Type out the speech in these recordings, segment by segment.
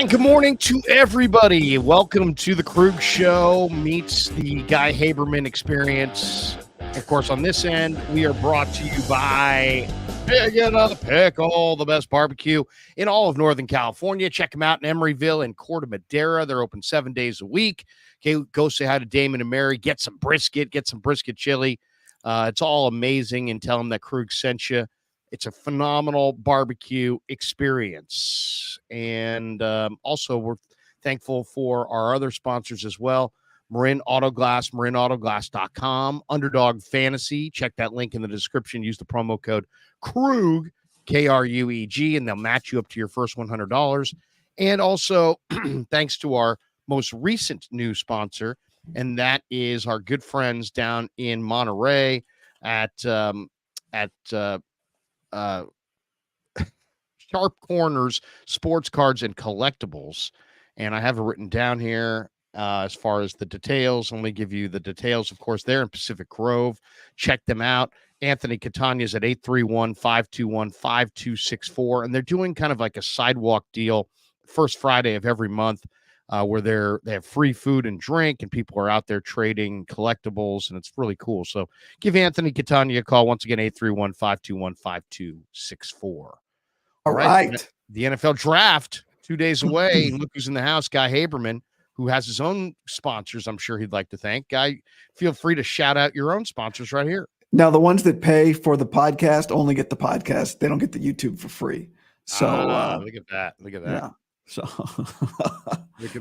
Good morning to everybody. Welcome to the Krug Show meets the Guy Haberman experience. Of course, on this end, we are brought to you by Piggin' a Pickle, the best barbecue in all of Northern California. Check them out in Emeryville and Corte Madera. They're open 7 days a week. Okay, go say hi to Damon and Mary. Get some brisket chili. It's all amazing, and tell them that Krug sent you. It's a phenomenal barbecue experience. And also, we're thankful for our other sponsors as well. Marin Autoglass, marinautoglass.com. Underdog Fantasy. Check that link in the description. Use the promo code Krug, K-R-U-E-G, and they'll match you up to your first $100. And also, thanks to our most recent new sponsor, and that is our good friends down in Monterey at Sharp Corners Sports Cards and Collectibles. And I have it written down here as far as the details. Let me give you the details. Of course, they're in Pacific Grove. Check them out. Anthony Catania's at 831-521-5264. And they're doing kind of like a sidewalk deal first Friday of every month where they have free food and drink, and people are out there trading collectibles, and it's really cool. So give Anthony Catania a call. Once again, 831-521-5264. All right. The NFL draft 2 days away. Look who's in the house, Guy Haberman, who has his own sponsors I'm sure he'd like to thank. Guy, feel free to shout out your own sponsors right here. Now, the ones that pay for the podcast only get the podcast. They don't get the YouTube for free. So look at that. Yeah. So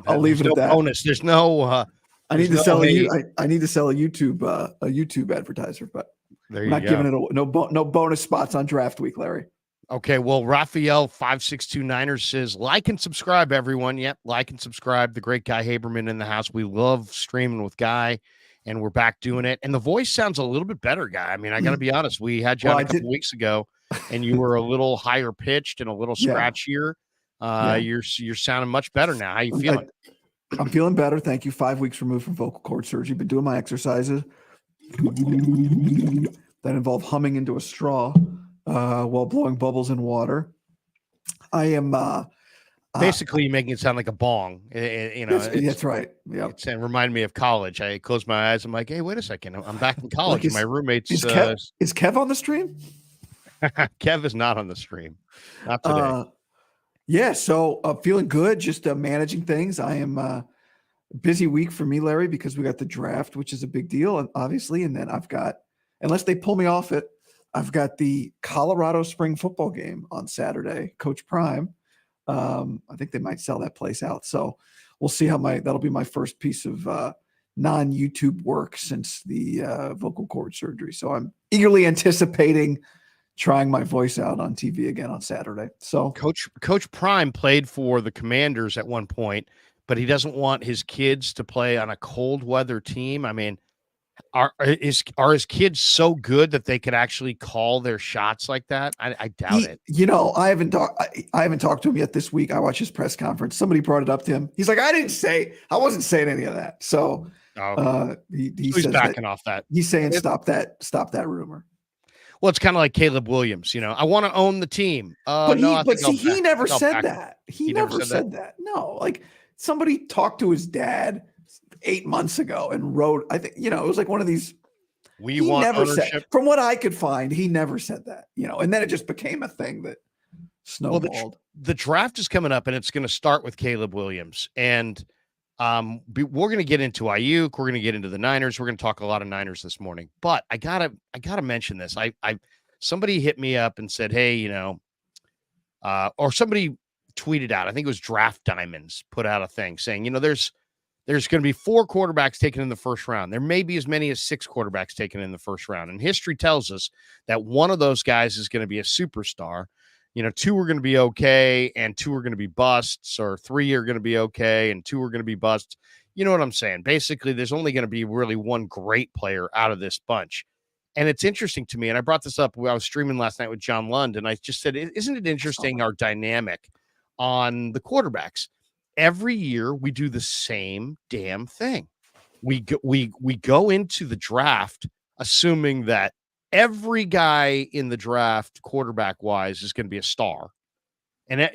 I'll leave it at that. Bonus. There's no. I need to sell a YouTube advertiser, but I'm not giving it no bonus spots on draft week, Larry. Okay, well, Raphael 5629er says, like and subscribe, everyone. Yep, like and subscribe. The great Guy Haberman in the house. We love streaming with Guy, and we're back doing it. And the voice sounds a little bit better, Guy. I mean, I got to be honest. We had you on a couple weeks ago, and you were a little higher pitched and a little scratchier. You're sounding much better now. How you feeling? I'm feeling better. Thank you. 5 weeks removed from vocal cord surgery. Been doing my exercises that involve humming into a straw while blowing bubbles in water. I am basically making it sound like a bong. That's right. Yeah, it reminded me of college. I closed my eyes. I'm like, hey, wait a second. I'm back in college. Like my roommates. Is Kev on the stream? Kev is not on the stream. Not today. Yeah, so feeling good, just managing things. I am busy week for me, Larry, because we got the draft, which is a big deal, obviously. And then I've got, unless they pull me off it, I've got the Colorado spring football game on Saturday, Coach Prime. I think they might sell that place out. So we'll see how that'll be my first piece of non-YouTube work since the vocal cord surgery. So I'm eagerly anticipating trying my voice out on TV again on Saturday. So Coach Prime played for the Commanders at one point, but he doesn't want his kids to play on a cold weather team. I mean, are his kids so good that they could actually call their shots like that? I doubt it. You know, I haven't talked to him yet this week. I watched his press conference. Somebody brought it up to him. He's like, I wasn't saying any of that. So he's backing off that. He's saying stop that rumor. Well, it's kind of like Caleb Williams, I want to own the team. He never said that. He never said that. No, like somebody talked to his dad 8 months ago and wrote, I think, it was like one of these. We want ownership. Said, from what I could find, he never said that, and then it just became a thing that snowballed. Well, the draft is coming up, and it's going to start with Caleb Williams. And we're going to get into Aiyuk. We're going to get into the Niners. We're going to talk a lot of Niners this morning. But I gotta mention this. Somebody hit me up and said, hey, or somebody tweeted out. I think it was Draft Diamonds put out a thing saying, there's going to be 4 quarterbacks taken in the first round. There may be as many as 6 quarterbacks taken in the first round. And history tells us that one of those guys is going to be a superstar. 2 are going to be okay and 2 are going to be busts, or 3 are going to be okay and 2 are going to be busts. You know what I'm saying? Basically, there's only going to be really one great player out of this bunch. And it's interesting to me, and I brought this up when I was streaming last night with John Lund, and I just said, isn't it interesting, our dynamic on the quarterbacks? Every year we do the same damn thing. We go into the draft assuming that every guy in the draft, quarterback wise, is going to be a star. And,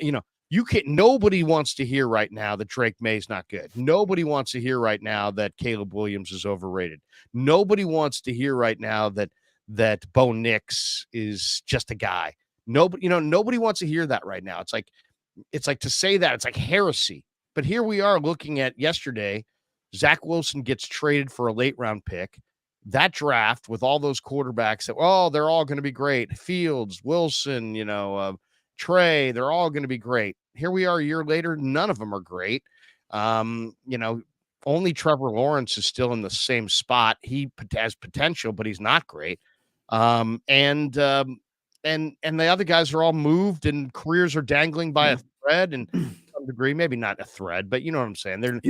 Nobody wants to hear right now that Drake May's not good. Nobody wants to hear right now that Caleb Williams is overrated. Nobody wants to hear right now that Bo Nix is just a guy. Nobody wants to hear that right now. It's like to say that, it's like heresy. But here we are looking at yesterday. Zach Wilson gets traded for a late round pick. That draft with all those quarterbacks that, they're all going to be great. Fields, Wilson, Trey, they're all going to be great. Here we are a year later. None of them are great. Only Trevor Lawrence is still in the same spot. He has potential, but he's not great. And the other guys are all moved and careers are dangling by a thread, and to some degree, maybe not a thread, but you know what I'm saying? They're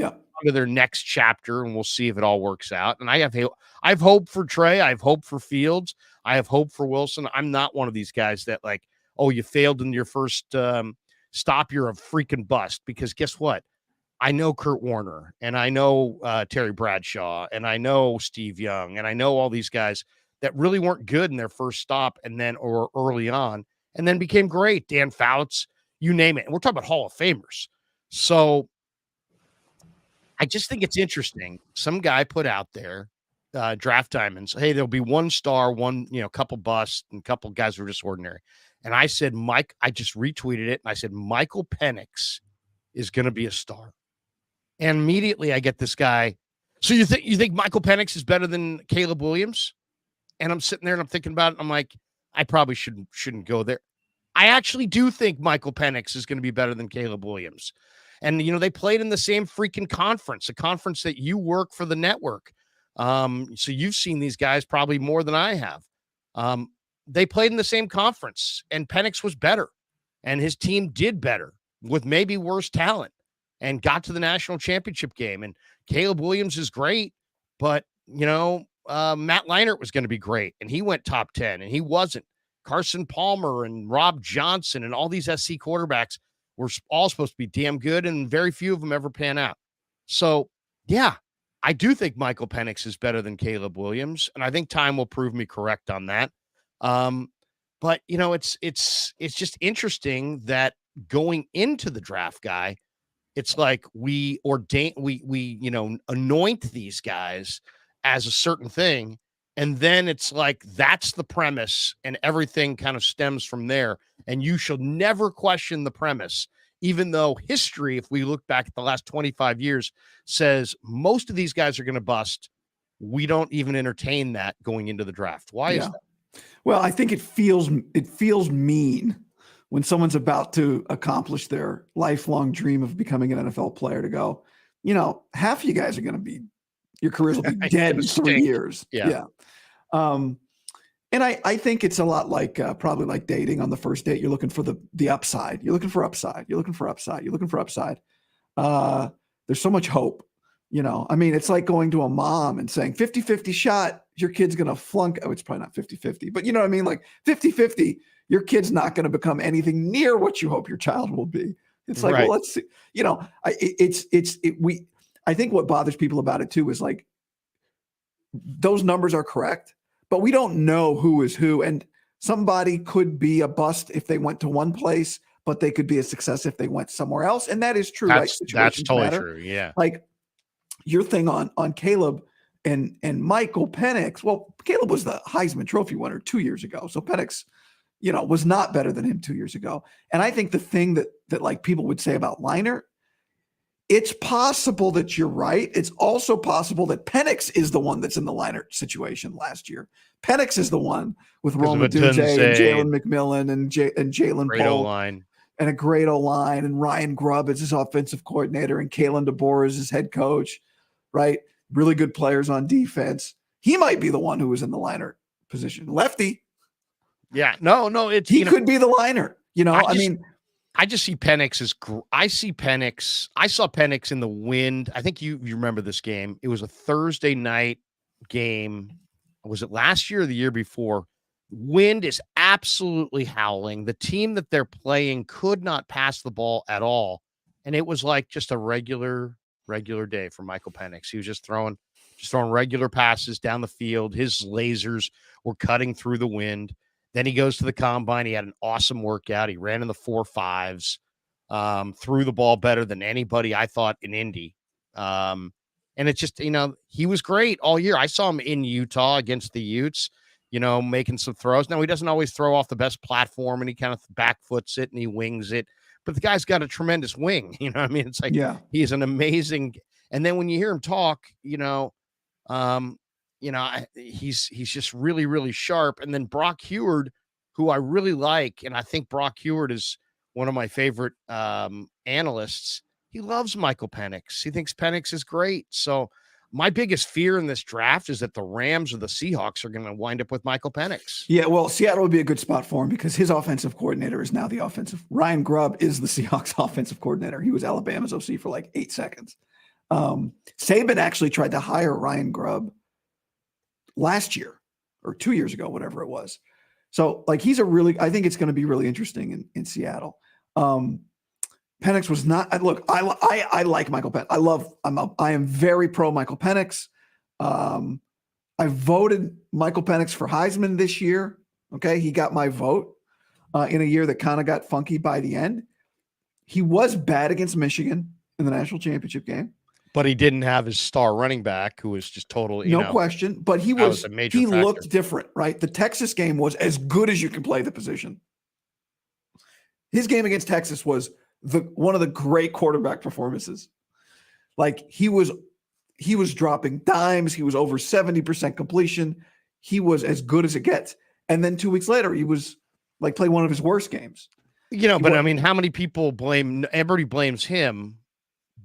to their next chapter, and we'll see if it all works out. And I have hope for Trey. I have hope for Fields. I have hope for Wilson. I'm not one of these guys that like, you failed in your first stop, you're a freaking bust. Because guess what? I know Kurt Warner, and I know Terry Bradshaw, and I know Steve Young, and I know all these guys that really weren't good in their first stop or early on, and then became great. Dan Fouts, you name it. And we're talking about Hall of Famers. So I just think it's interesting. Some guy put out there, Draft Diamonds, hey, there'll be one star, one, couple busts, and a couple guys who are just ordinary. And I said, I just retweeted it. And I said, Michael Penix is going to be a star. And immediately I get this guy. So you think Michael Penix is better than Caleb Williams? And I'm sitting there and I'm thinking about it. I'm like, I probably shouldn't go there. I actually do think Michael Penix is going to be better than Caleb Williams. And, they played in the same freaking conference, a conference that you work for the network. So you've seen these guys probably more than I have. They played in the same conference, and Penix was better, and his team did better with maybe worse talent and got to the national championship game. And Caleb Williams is great, but, Matt Leinart was going to be great, and he went top 10, and he wasn't. Carson Palmer and Rob Johnson and all these SC quarterbacks were all supposed to be damn good, and very few of them ever pan out. So, yeah, I do think Michael Penix is better than Caleb Williams, and I think time will prove me correct on that. But it's just interesting that going into the draft, guy, it's like we anoint these guys as a certain thing, and then it's like that's the premise, and everything kind of stems from there. And you should never question the premise, even though history, if we look back at the last 25 years, says most of these guys are going to bust. We don't even entertain that going into the draft. Why is that? Well, I think it feels mean when someone's about to accomplish their lifelong dream of becoming an NFL player to go, half you guys are going to be, your careers will be dead in 3 years. Yeah. And I think it's a lot like probably like dating. On the first date, you're looking for the upside. You're looking for upside. You're looking for upside. You're looking for upside. There's so much hope. It's like going to a mom and saying 50-50 shot, your kid's going to flunk. Oh, it's probably not 50-50, but you know what I mean? Like 50-50, your kid's not going to become anything near what you hope your child will be. It's like, well, let's see. I think what bothers people about it too is like, those numbers are correct, but we don't know who is who. And somebody could be a bust if they went to one place, but they could be a success if they went somewhere else. And that is true. That's totally true. Yeah. Like your thing on Caleb and Michael Penix. Well, Caleb was the Heisman Trophy winner 2 years ago. So Penix, was not better than him 2 years ago. And I think the thing that like people would say about Leinart, it's possible that you're right. It's also possible that Penix is the one that's in the Leinart situation last year. Penix is the one with Roma Dunze and Jalen McMillan and Jalen Pope and a great O-line, and Ryan Grubb is his offensive coordinator, and Kalen DeBoer is his head coach, right? Really good players on defense. He might be the one who was in the Leinart position. Lefty. Yeah. No. He could be the Leinart. I just see Penix as I saw Penix in the wind. I think you remember this game. It was a Thursday night game. Was it last year or the year before? Wind is absolutely howling. The team that they're playing could not pass the ball at all. And it was like just a regular day for Michael Penix. He was just throwing regular passes down the field. His lasers were cutting through the wind. Then he goes to the combine. He had an awesome workout. He ran in the 4.5s. threw the ball better than anybody I thought in Indy. And it's just, he was great all year. I saw him in Utah against the Utes, making some throws. Now, he doesn't always throw off the best platform, and he kind of back foots it and he wings it, but the guy's got a tremendous wing. You know what I mean? It's like, Yeah. he's an amazing. And then when you hear him talk, he's just really, really sharp. And then Brock Heward, who I really like, and I think Brock Heward is one of my favorite analysts. He loves Michael Penix. He thinks Penix is great. So my biggest fear in this draft is that the Rams or the Seahawks are going to wind up with Michael Penix. Yeah, well, Seattle would be a good spot for him because his offensive coordinator is now the offensive. Ryan Grubb is the Seahawks offensive coordinator. He was Alabama's OC for like 8 seconds. Saban actually tried to hire Ryan Grubb last year or 2 years ago, whatever it was. So like, I think it's going to be really interesting in Seattle. Penix was not, look, I like Michael Penix. I am very pro Michael Penix. I voted Michael Penix for Heisman this year. Okay. He got my vote in a year that kind of got funky by the end. He was bad against Michigan in the national championship game. But he didn't have his star running back, who was just totally, no question. But he was a major factor. Looked different, right? The Texas game was as good as you can play the position. His game against Texas was one of the great quarterback performances. Like he was dropping dimes. He was over 70% completion. He was as good as it gets. And then 2 weeks later, he was like played one of his worst games. I mean, how many people everybody blames him,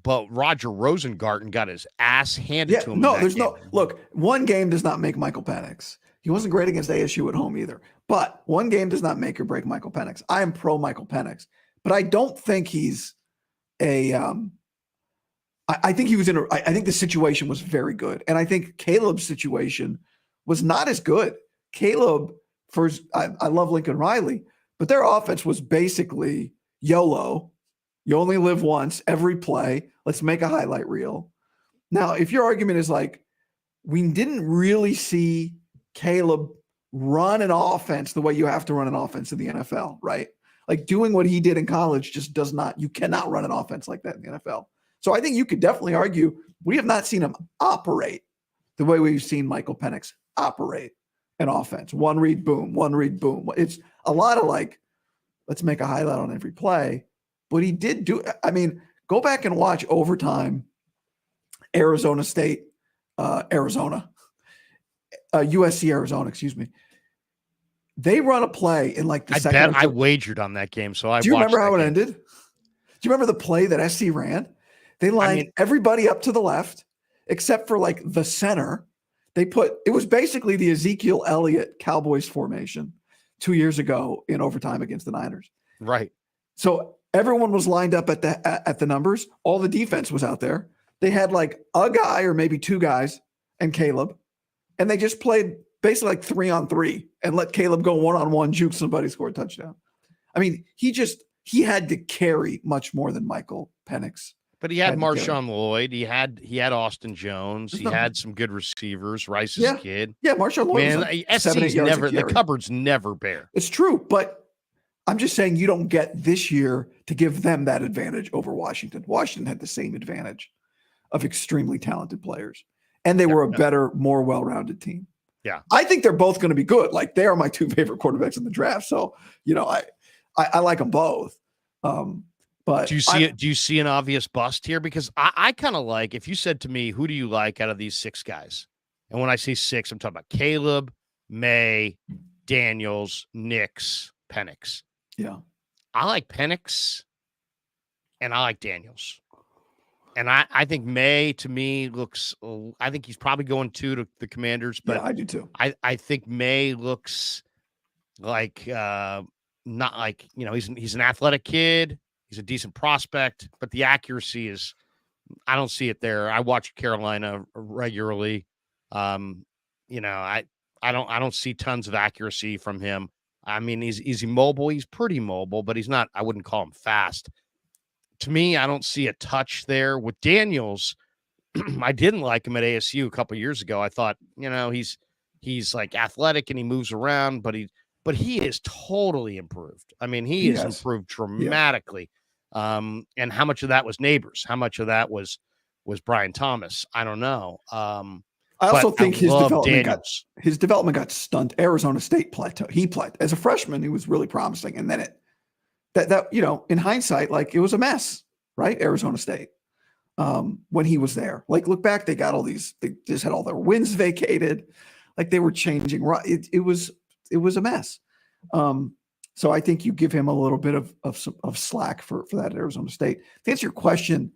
but Roger Rosengarten got his ass handed to him. No, look, one game does not make Michael Penix. He wasn't great against ASU at home either, but one game does not make or break Michael Penix. I am pro Michael Penix, but I don't think he's I think he was I think the situation was very good. And I think Caleb's situation was not as good. Caleb, I love Lincoln Riley, but their offense was basically YOLO. You only live once, every play. Let's make a highlight reel. Now, if your argument is like, we didn't really see Caleb run an offense the way you have to run an offense in the NFL, right? Like doing what he did in college just you cannot run an offense like that in the NFL. So I think you could definitely argue we have not seen him operate the way we've seen Michael Penix operate an offense. One read, boom, one read, boom. It's a lot of like, let's make a highlight on every play. But he did go back and watch overtime, Arizona State, USC, Arizona, excuse me. They run a play in like the second. I wagered on that game. So do you remember how it ended? Do you remember the play that SC ran? They lined everybody up to the left, except for like the center. It was basically the Ezekiel Elliott Cowboys formation 2 years ago in overtime against the Niners. Right. So everyone was lined up at the numbers. All the defense was out there. They had like a guy or maybe two guys and Caleb, and they just played basically like 3-on-3 and let Caleb go 1-on-1, juke somebody, score a touchdown. I mean, he had to carry much more than Michael Penix. But he had Marshawn Lloyd. He had Austin Jones. He had some good receivers. Rice's kid. Yeah, Marshawn Lloyd. Man, SC's never, the cupboard's never bare. It's true, but I'm just saying you don't get this year to give them that advantage over Washington. Washington had the same advantage of extremely talented players, and they were a better, more well-rounded team. Yeah, I think they're both going to be good. Like they are my two favorite quarterbacks in the draft. So I like them both. But do you see an obvious bust here? Because I kind of like, if you said to me, who do you like out of these 6 guys? And when I say 6, I'm talking about Caleb, May, Daniels, Nix, Penix. Yeah. I like Penix and I like Daniels. And I think May to me looks, I think he's probably going to the Commanders, but yeah, I do too. I think May looks like, not like, he's an athletic kid. He's a decent prospect, but the accuracy is, I don't see it there. I watch Carolina regularly. I don't see tons of accuracy from him. I mean, he's mobile. He's pretty mobile, but he's not, I wouldn't call him fast. To me, I don't see a touch there. With Daniels, I didn't like him at ASU a couple of years ago. I thought, he's like athletic and he moves around, but he is totally improved. I mean, he has improved dramatically. And how much of that was Neighbors? How much of that was Brian Thomas? I don't know. I But also think I love Daniels. his development got stunted. Arizona State plateau. He played as a freshman. He was really promising, and then in hindsight, like it was a mess, right? Arizona State when he was there. Like look back, they got all these. They just had all their wins vacated. Like they were changing. It was a mess. So I think you give him a little bit of slack for that at Arizona State. To answer your question,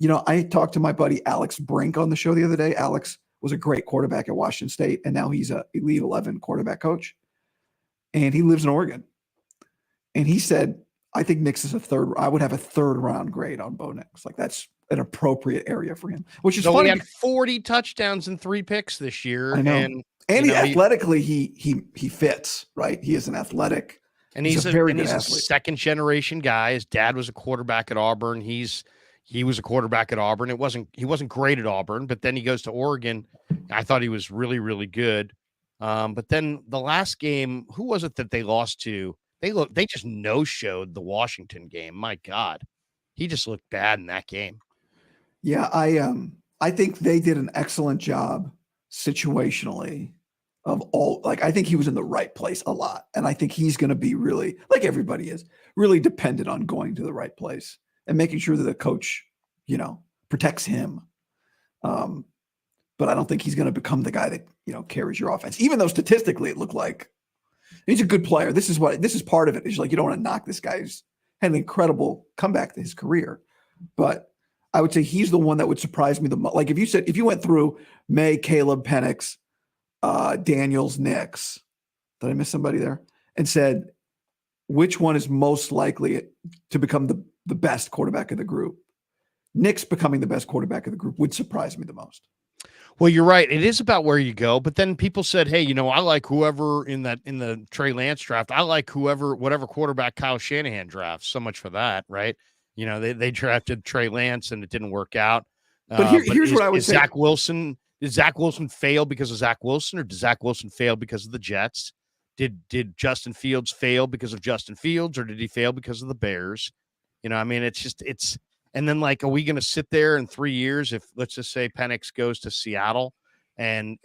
I talked to my buddy Alex Brink on the show the other day. Alex was a great quarterback at Washington State, and now he's a Elite 11 quarterback coach, and he lives in Oregon. And he said, I think Nix is I would have a third round grade on Bo Nix. Like that's an appropriate area for him, which is funny. He had 40 touchdowns and 3 picks this year. I know. And athletically, he fits, right? He is an athletic. And he's a very good athlete. Second generation guy. His dad was a quarterback at Auburn. He was a quarterback at Auburn. He wasn't great at Auburn, but then he goes to Oregon. I thought he was really, really good. But then the last game, who was it that they lost to? They just no-showed the Washington game. My God. He just looked bad in that game. Yeah, I think they did an excellent job situationally of all, like, I think he was in the right place a lot. And I think he's going to be really, like everybody is, really dependent on going to the right place and making sure that the coach, protects him. But I don't think he's going to become the guy that, carries your offense, even though statistically it looked like he's a good player. This is part of it. It's like, you don't want to knock this guy who's had an incredible comeback to his career. But I would say he's the one that would surprise me the most. Like if you went through May, Caleb, Penix, Daniels, Nix, did I miss somebody there? And said, which one is most likely to become the best quarterback of the group? Nix becoming the best quarterback of the group would surprise me the most. Well, you're right. It is about where you go. But then people said, hey, I like whoever in the Trey Lance draft. I like whatever quarterback Kyle Shanahan drafts. So much for that, right? They drafted Trey Lance and it didn't work out. But here's what I would say. Did Zach Wilson fail because of Zach Wilson, or did Zach Wilson fail because of the Jets? Did Justin Fields fail because of Justin Fields, or did he fail because of the Bears? And then, like, are we going to sit there in 3 years if, let's just say, Penix goes to Seattle and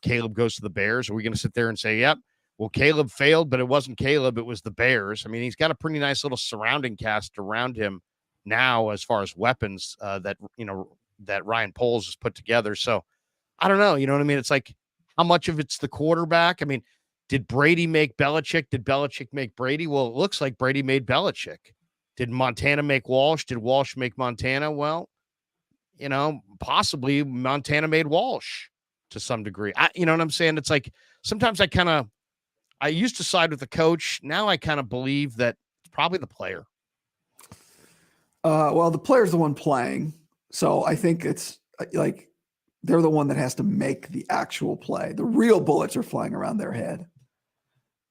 Caleb goes to the Bears? Are we going to sit there and say, yep, well, Caleb failed, but it wasn't Caleb, it was the Bears? I mean, he's got a pretty nice little surrounding cast around him now as far as weapons that Ryan Poles has put together. So I don't know. You know what I mean? It's like, how much of it's the quarterback? I mean, did Brady make Belichick? Did Belichick make Brady? Well, it looks like Brady made Belichick. Did Montana make Walsh? Did Walsh make Montana? Well, possibly Montana made Walsh to some degree. You know what I'm saying? It's like, sometimes I used to side with the coach. Now I kind of believe that it's probably the player. Well, the player's the one playing. So I think it's like they're the one that has to make the actual play. The real bullets are flying around their head.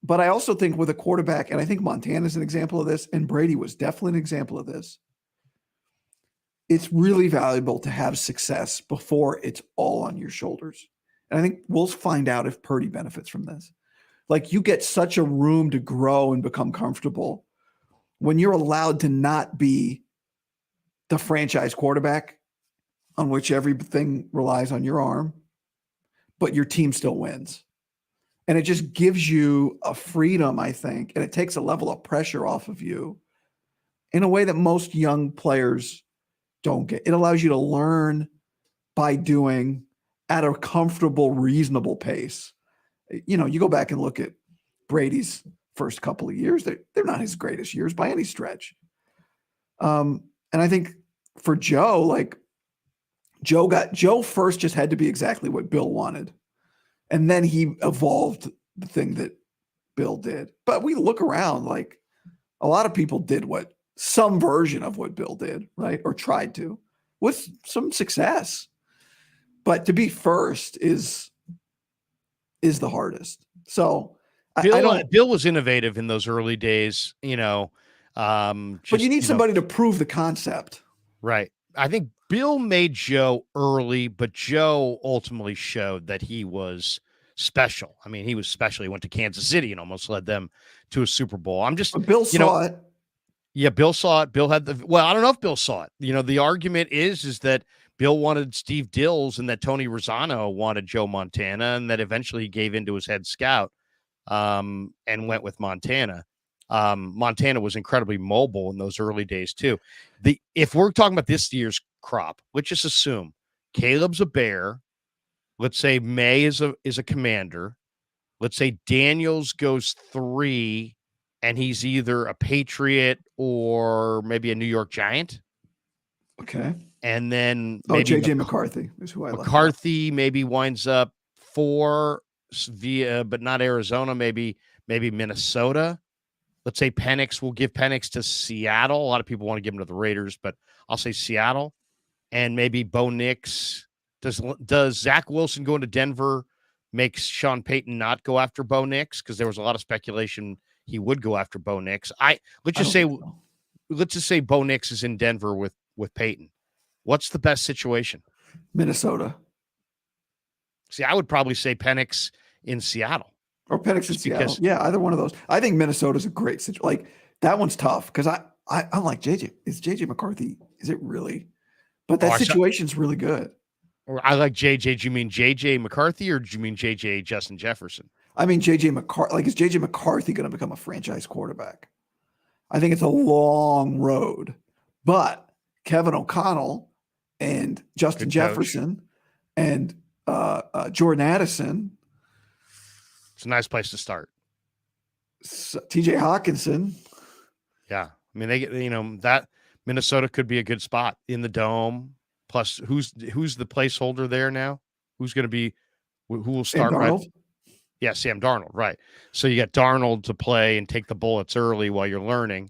But I also think with a quarterback, and I think Montana is an example of this, and Brady was definitely an example of this, it's really valuable to have success before it's all on your shoulders. And I think we'll find out if Purdy benefits from this. Like, you get such a room to grow and become comfortable when you're allowed to not be the franchise quarterback on which everything relies on your arm, but your team still wins. And it just gives you a freedom, I think, and it takes a level of pressure off of you in a way that most young players don't get. It allows you to learn by doing at a comfortable, reasonable pace. You go back and look at Brady's first couple of years. They're not his greatest years by any stretch. And I think for Joe, like, Joe first just had to be exactly what Bill wanted. And then he evolved the thing that Bill did. But we look around, like, a lot of people did some version of what Bill did, right? Or tried to, with some success. But to be first is the hardest. So Bill was innovative in those early days, but you need somebody to prove the concept. Right. I think Bill made Joe early, but Joe ultimately showed that he was special. I mean, he was special. He went to Kansas City and almost led them to a Super Bowl. But Bill saw it. Yeah, Bill saw it. Bill had I don't know if Bill saw it. The argument is that Bill wanted Steve Dills and that Tony Rosano wanted Joe Montana, and that eventually he gave into his head scout and went with Montana. Montana was incredibly mobile in those early days too. If we're talking about this year's crop, let's just assume Caleb's a Bear. Let's say May is a Commander. Let's say Daniels goes 3, and he's either a Patriot or maybe a New York Giant. Okay. And then maybe JJ McCarthy is who I left. McCarthy maybe winds up 4 via, but not Arizona, maybe Minnesota. Let's say Penix, will give Penix to Seattle. A lot of people want to give him to the Raiders, but I'll say Seattle. And maybe Bo Nix. Does Zach Wilson going to Denver makes Sean Payton not go after Bo Nix? Because there was a lot of speculation he would go after Bo Nix. Let's just say Bo Nix is in Denver with Payton. What's the best situation? Minnesota. See, I would probably say Penix in Seattle. Or Penix in Seattle. Yeah, either one of those. I think Minnesota's a great situation. Like, that one's tough because I'm like, JJ McCarthy, is it really? But that situation's really good. Or I like JJ. Do you mean JJ McCarthy or do you mean JJ Justin Jefferson? I mean JJ McCarthy. Like, is JJ McCarthy going to become a franchise quarterback? I think it's a long road. But Kevin O'Connell and Justin Jefferson and Jordan Addison. It's a nice place to start. TJ Hawkinson. Yeah. I mean, they get, that Minnesota could be a good spot in the dome. Plus, who's the placeholder there now? Who's going to be, who will start? Sam Darnold? Yeah, Sam Darnold. Right. So you got Darnold to play and take the bullets early while you're learning.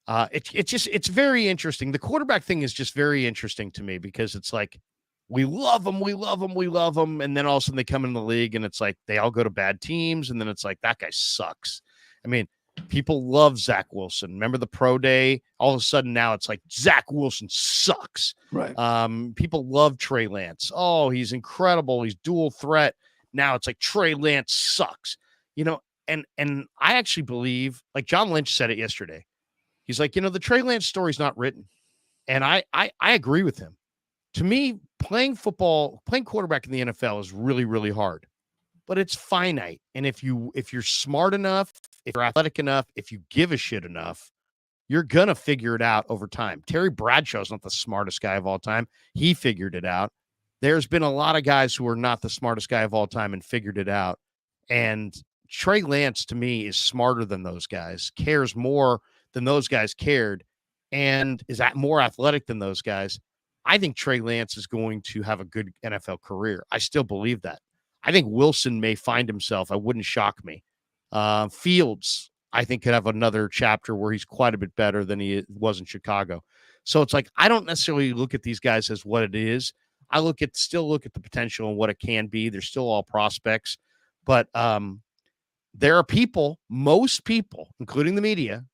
It's very interesting. The quarterback thing is just very interesting to me because it's like, we love them. And then all of a sudden they come in the league and it's like, they all go to bad teams. And then it's like, that guy sucks. I mean, people love Zach Wilson. Remember the pro day? All of a sudden now it's like, Zach Wilson sucks. Right. People love Trey Lance. Oh, he's incredible. He's dual threat. Now it's like Trey Lance sucks, and I actually believe, like John Lynch said it yesterday. He's like, the Trey Lance story's not written. And I agree with him. To me, playing quarterback in the NFL is really, really hard, but it's finite. And if you're smart enough, if you're athletic enough, if you give a shit enough, you're going to figure it out over time. Terry Bradshaw's not the smartest guy of all time. He figured it out. There's been a lot of guys who are not the smartest guy of all time and figured it out. And Trey Lance, to me, is smarter than those guys, cares more than those guys cared, and is more athletic than those guys. I think Trey Lance is going to have a good NFL career. I still believe that. I think Wilson may find himself. It wouldn't shock me. Fields, I think, could have another chapter where he's quite a bit better than he was in Chicago. So it's like, I don't necessarily look at these guys as what it is. I still look at the potential and what it can be. They're still all prospects, but there are people, most people, including the media.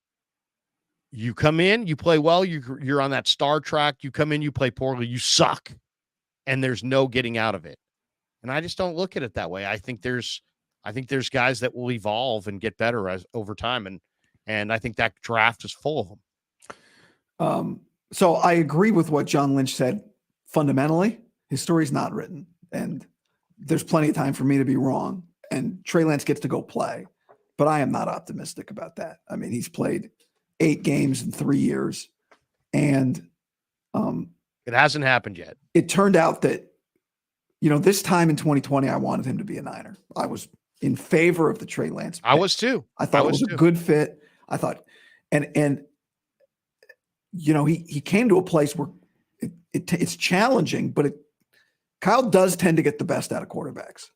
You come in, you play well, you're on that star track. You come in, you play poorly, you suck, and there's no getting out of it. And I just don't look at it that way. I think there's guys that will evolve and get better over time, and I think that draft is full of them. So I agree with what John Lynch said. Fundamentally, his story's not written, and there's plenty of time for me to be wrong. And Trey Lance gets to go play, but I am not optimistic about that. I mean, he's played 8 games in 3 years, and it hasn't happened yet. It turned out that, this time in 2020, I wanted him to be a Niner. I was in favor of the Trey Lance pick. I was too. I thought it was a good fit. I thought, and he came to a place where it's challenging, but Kyle does tend to get the best out of quarterbacks.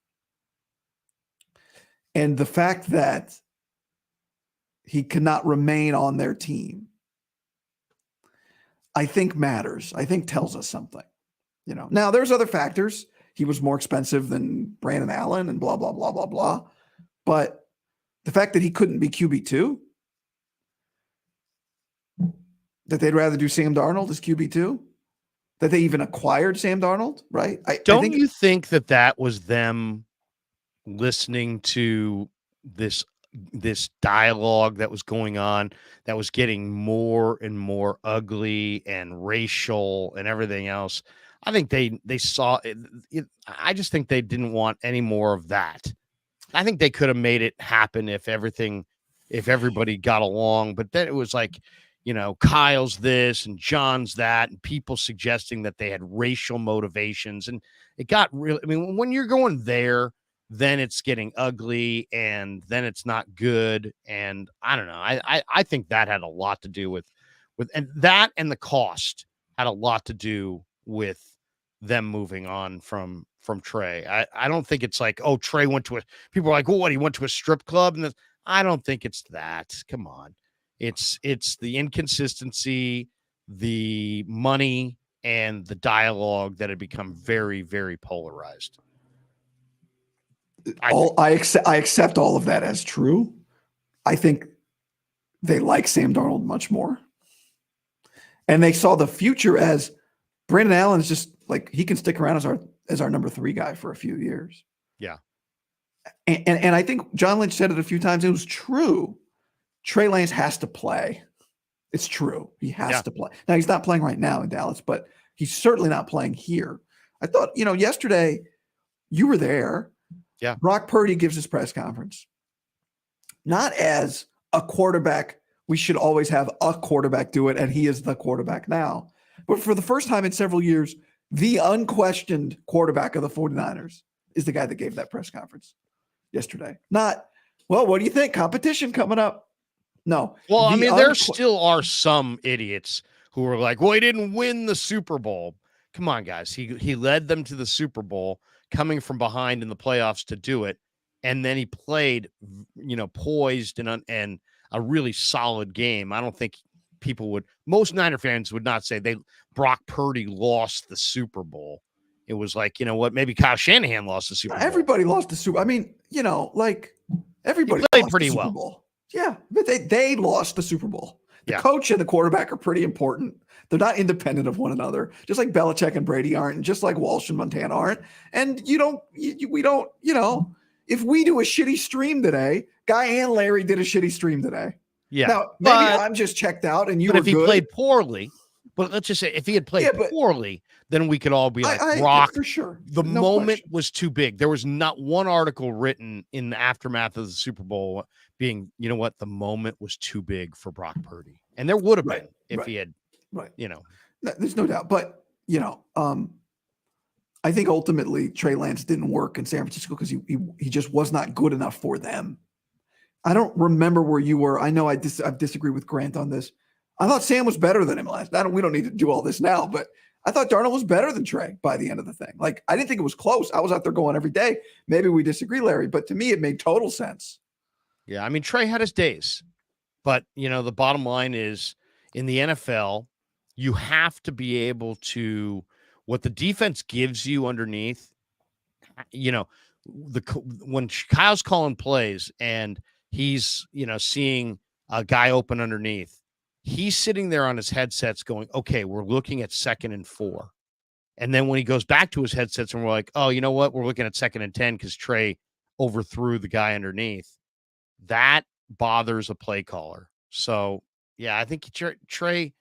And the fact that he cannot remain on their team, I think matters. I think tells us something. Now there's other factors. He was more expensive than Brandon Allen and blah, blah, blah, blah, blah. But the fact that he couldn't be QB2, that they'd rather do Sam Darnold as QB2, that they even acquired Sam Darnold, right? You think that was them listening to this this dialogue that was going on that was getting more and more ugly and racial and everything else. I think they saw it. I just think they didn't want any more of that. I think they could have made it happen if everybody got along, but then it was like, Kyle's this and John's that, and people suggesting that they had racial motivations. And it got real. I mean, when you're going there, then it's getting ugly and then it's not good. And I don't know. I think that had a lot to do with and that and the cost had a lot to do with them moving on from Trey. I don't think it's like, oh, Trey went to people are like, well, what, he went to a strip club? And I don't think it's that. Come on. It's the inconsistency, the money, and the dialogue that had become very, very polarized. I accept all of that as true. I think they like Sam Darnold much more. And they saw the future as Brandon Allen is just like, he can stick around as our number 3 guy for a few years. Yeah. And I think John Lynch said it a few times. It was true. Trey Lance has to play. It's true. He has to play. Now, he's not playing right now in Dallas, but he's certainly not playing here. I thought, yesterday you were there. Yeah. Brock Purdy gives his press conference. Not as a quarterback, we should always have a quarterback do it, and he is the quarterback now. But for the first time in several years, the unquestioned quarterback of the 49ers is the guy that gave that press conference yesterday. Not, well, what do you think? Competition coming up. No. Well, I mean, there still are some idiots who are like, well, he didn't win the Super Bowl. Come on, guys. He led them to the Super Bowl, coming from behind in the playoffs to do it. And then he played, poised and a really solid game. I don't think most Niner fans would not say Brock Purdy lost the Super Bowl. It was like, maybe Kyle Shanahan lost the Super Bowl. Everybody lost the Super. I mean, everybody played lost pretty the Super well. Bowl. Yeah, but they lost the Super Bowl. The Yeah. coach and the quarterback are pretty important. They're not independent of one another, just like Belichick and Brady aren't, and just like Walsh and Montana aren't. And we don't, if we do a shitty stream today, Guy and Larry did a shitty stream today. Yeah. Now, maybe I'm just checked out and you were But if he good. played poorly, but let's just say if he had played poorly, then we could all be like, Brock, for sure. The moment was too big. There was not one article written in the aftermath of the Super Bowl being, the moment was too big for Brock Purdy. And there would have been if he had, There's no doubt. But, I think ultimately Trey Lance didn't work in San Francisco because he just was not good enough for them. I don't remember where you were. I know I've disagreed with Grant on this. I thought Sam was better than him last. We don't need to do all this now, but I thought Darnold was better than Trey by the end of the thing. Like, I didn't think it was close. I was out there going every day. Maybe we disagree, Larry, but to me, it made total sense. Yeah, I mean, Trey had his days, but, the bottom line is in the NFL, you have to be able to, what the defense gives you underneath, when Kyle's calling plays and he's, seeing a guy open underneath, he's sitting there on his headsets going, okay, we're looking at 2nd and 4. And then when he goes back to his headsets and we're like, oh, you know what? We're looking at 2nd and 10 because Trey overthrew the guy underneath. That bothers a play caller. So, yeah, I think Trey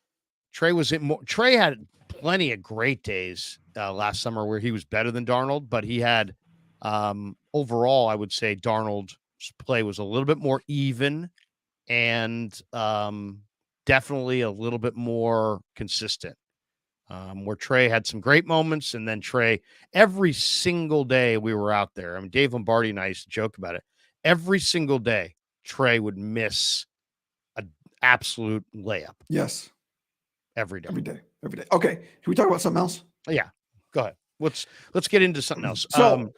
was in more. Trey had plenty of great days last summer where he was better than Darnold, but he had overall, I would say Darnold's play was a little bit more even and definitely a little bit more consistent. Where Trey had some great moments, and then Trey, every single day we were out there. I mean, Dave Lombardi and I used to joke about it. Every single day, Trey would miss an absolute layup. Yes. Every day. Okay. Can we talk about something else? Yeah. Go ahead. Let's get into something else. So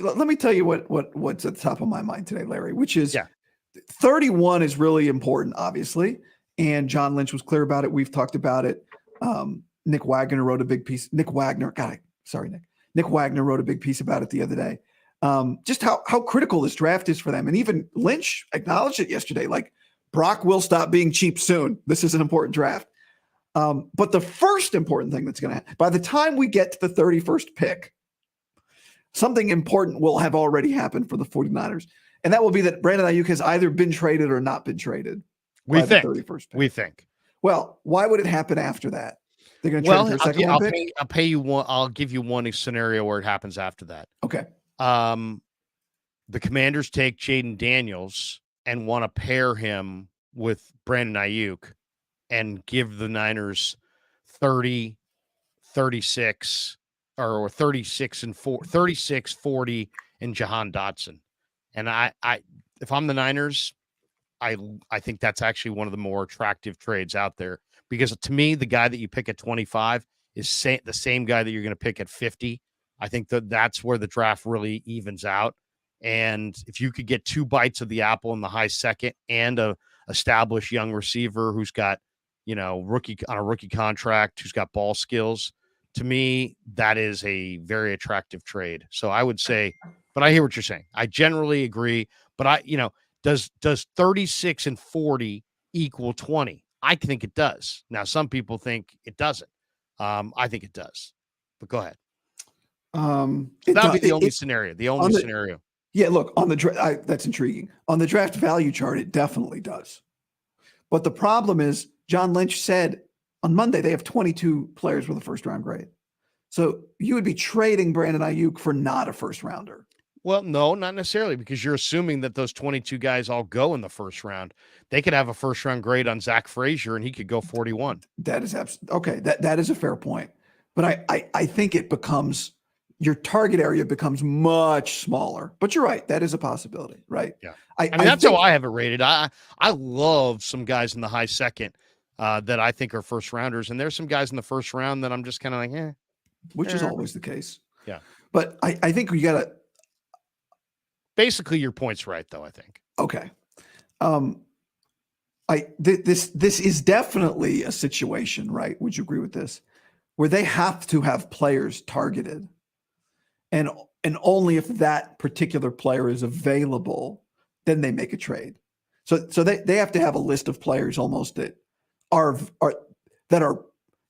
let me tell you what's at the top of my mind today, Larry, which is 31 is really important, obviously. And John Lynch was clear about it. We've talked about it. Nick Wagner wrote a big piece. Nick Wagner wrote a big piece about it the other day. Just how critical this draft is for them. And even Lynch acknowledged it yesterday. Like, Brock will stop being cheap soon. This is an important draft. But the first important thing that's going to happen, by the time we get to the 31st pick, something important will have already happened for the 49ers. And that will be that Brandon Aiyuk has either been traded or not been traded. We by think. The 31st pick. We think. Well, why would it happen after that? They're going to trade for a second round pick? I'll pay you one. I'll give you one scenario where it happens after that. Okay. The Commanders take Jaden Daniels and want to pair him with Brandon Aiyuk and give the Niners 30, 36, or 36 and 36, 40 and Jahan Dotson. And I if I'm the Niners, I think that's actually one of the more attractive trades out there, because to me, the guy that you pick at 25 is the same guy that you're going to pick at 50. I think that's where the draft really evens out. And if you could get 2 bites of the apple in the high second and a established young receiver who's got, rookie contract, who's got ball skills, to me, that is a very attractive trade. So I would say, but I hear what you're saying. I generally agree, but does 36 and 40 equal 20? I think it does. Now, some people think it doesn't. I think it does, but go ahead. That'll be the only scenario. The only scenario. Yeah, look, on the that's intriguing. On the draft value chart, it definitely does. But the problem is, John Lynch said on Monday they have 22 players with a first-round grade. So you would be trading Brandon Aiyuk for not a first-rounder. Well, no, not necessarily, because you're assuming that those 22 guys all go in the first round. They could have a first-round grade on Zach Frazier, and he could go 41. That is okay. That is a fair point. But I think it becomes – your target area becomes much smaller, but you're right. That is a possibility, right? Yeah. I mean, that's how I have it rated. I love some guys in the high second that I think are first rounders. And there's some guys in the first round that I'm just kind of like, which is always the case. Yeah. But I think you got to. Basically, your point's right, though, I think. Okay. This is definitely a situation, right? Would you agree with this? Where they have to have players targeted. And only if that particular player is available, then they make a trade. So they have to have a list of players almost that are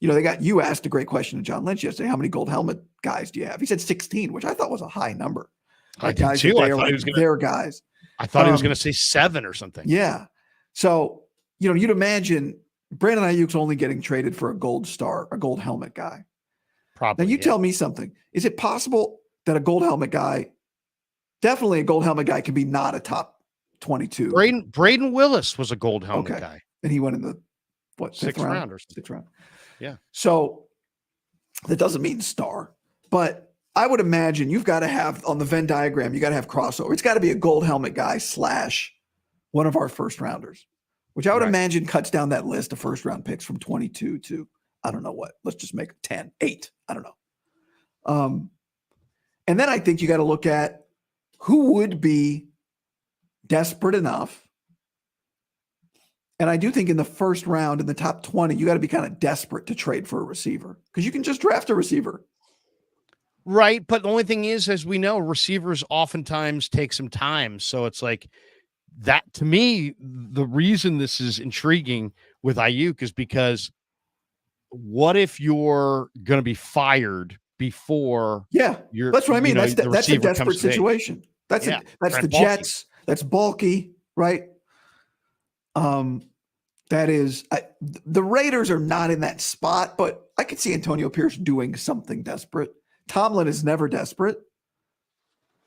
you asked a great question to John Lynch yesterday. How many gold helmet guys do you have? He said 16, which I thought was a high number. I did too. I thought he was their guys. I thought he was going to say 7 or something. Yeah. So, you'd imagine Brandon Aiyuk's only getting traded for a gold helmet guy. Probably. Now you tell me something. Is it possible that a gold helmet guy, definitely a gold helmet guy, can be not a top 22? Braden Willis was a gold helmet guy. And he went in the sixth round or sixth round. Yeah. So that doesn't mean star, but I would imagine you've got to have on the Venn diagram, you got to have crossover. It's got to be a gold helmet guy / one of our first rounders, which I would imagine cuts down that list of first round picks from 22 to, I don't know what, let's just make 10, 8. I don't know. And then I think you got to look at who would be desperate enough. And I do think in the first round, in the top 20, you got to be kind of desperate to trade for a receiver, because you can just draft a receiver. Right. But the only thing is, as we know, receivers oftentimes take some time. So it's like that, to me, the reason this is intriguing with Aiyuk is because what if you're going to be fired before? Yeah, that's what I mean. That's a desperate situation. That's the bulky. Jets. That's bulky, right? That is the Raiders are not in that spot, but I could see Antonio Pierce doing something desperate. Tomlin is never desperate,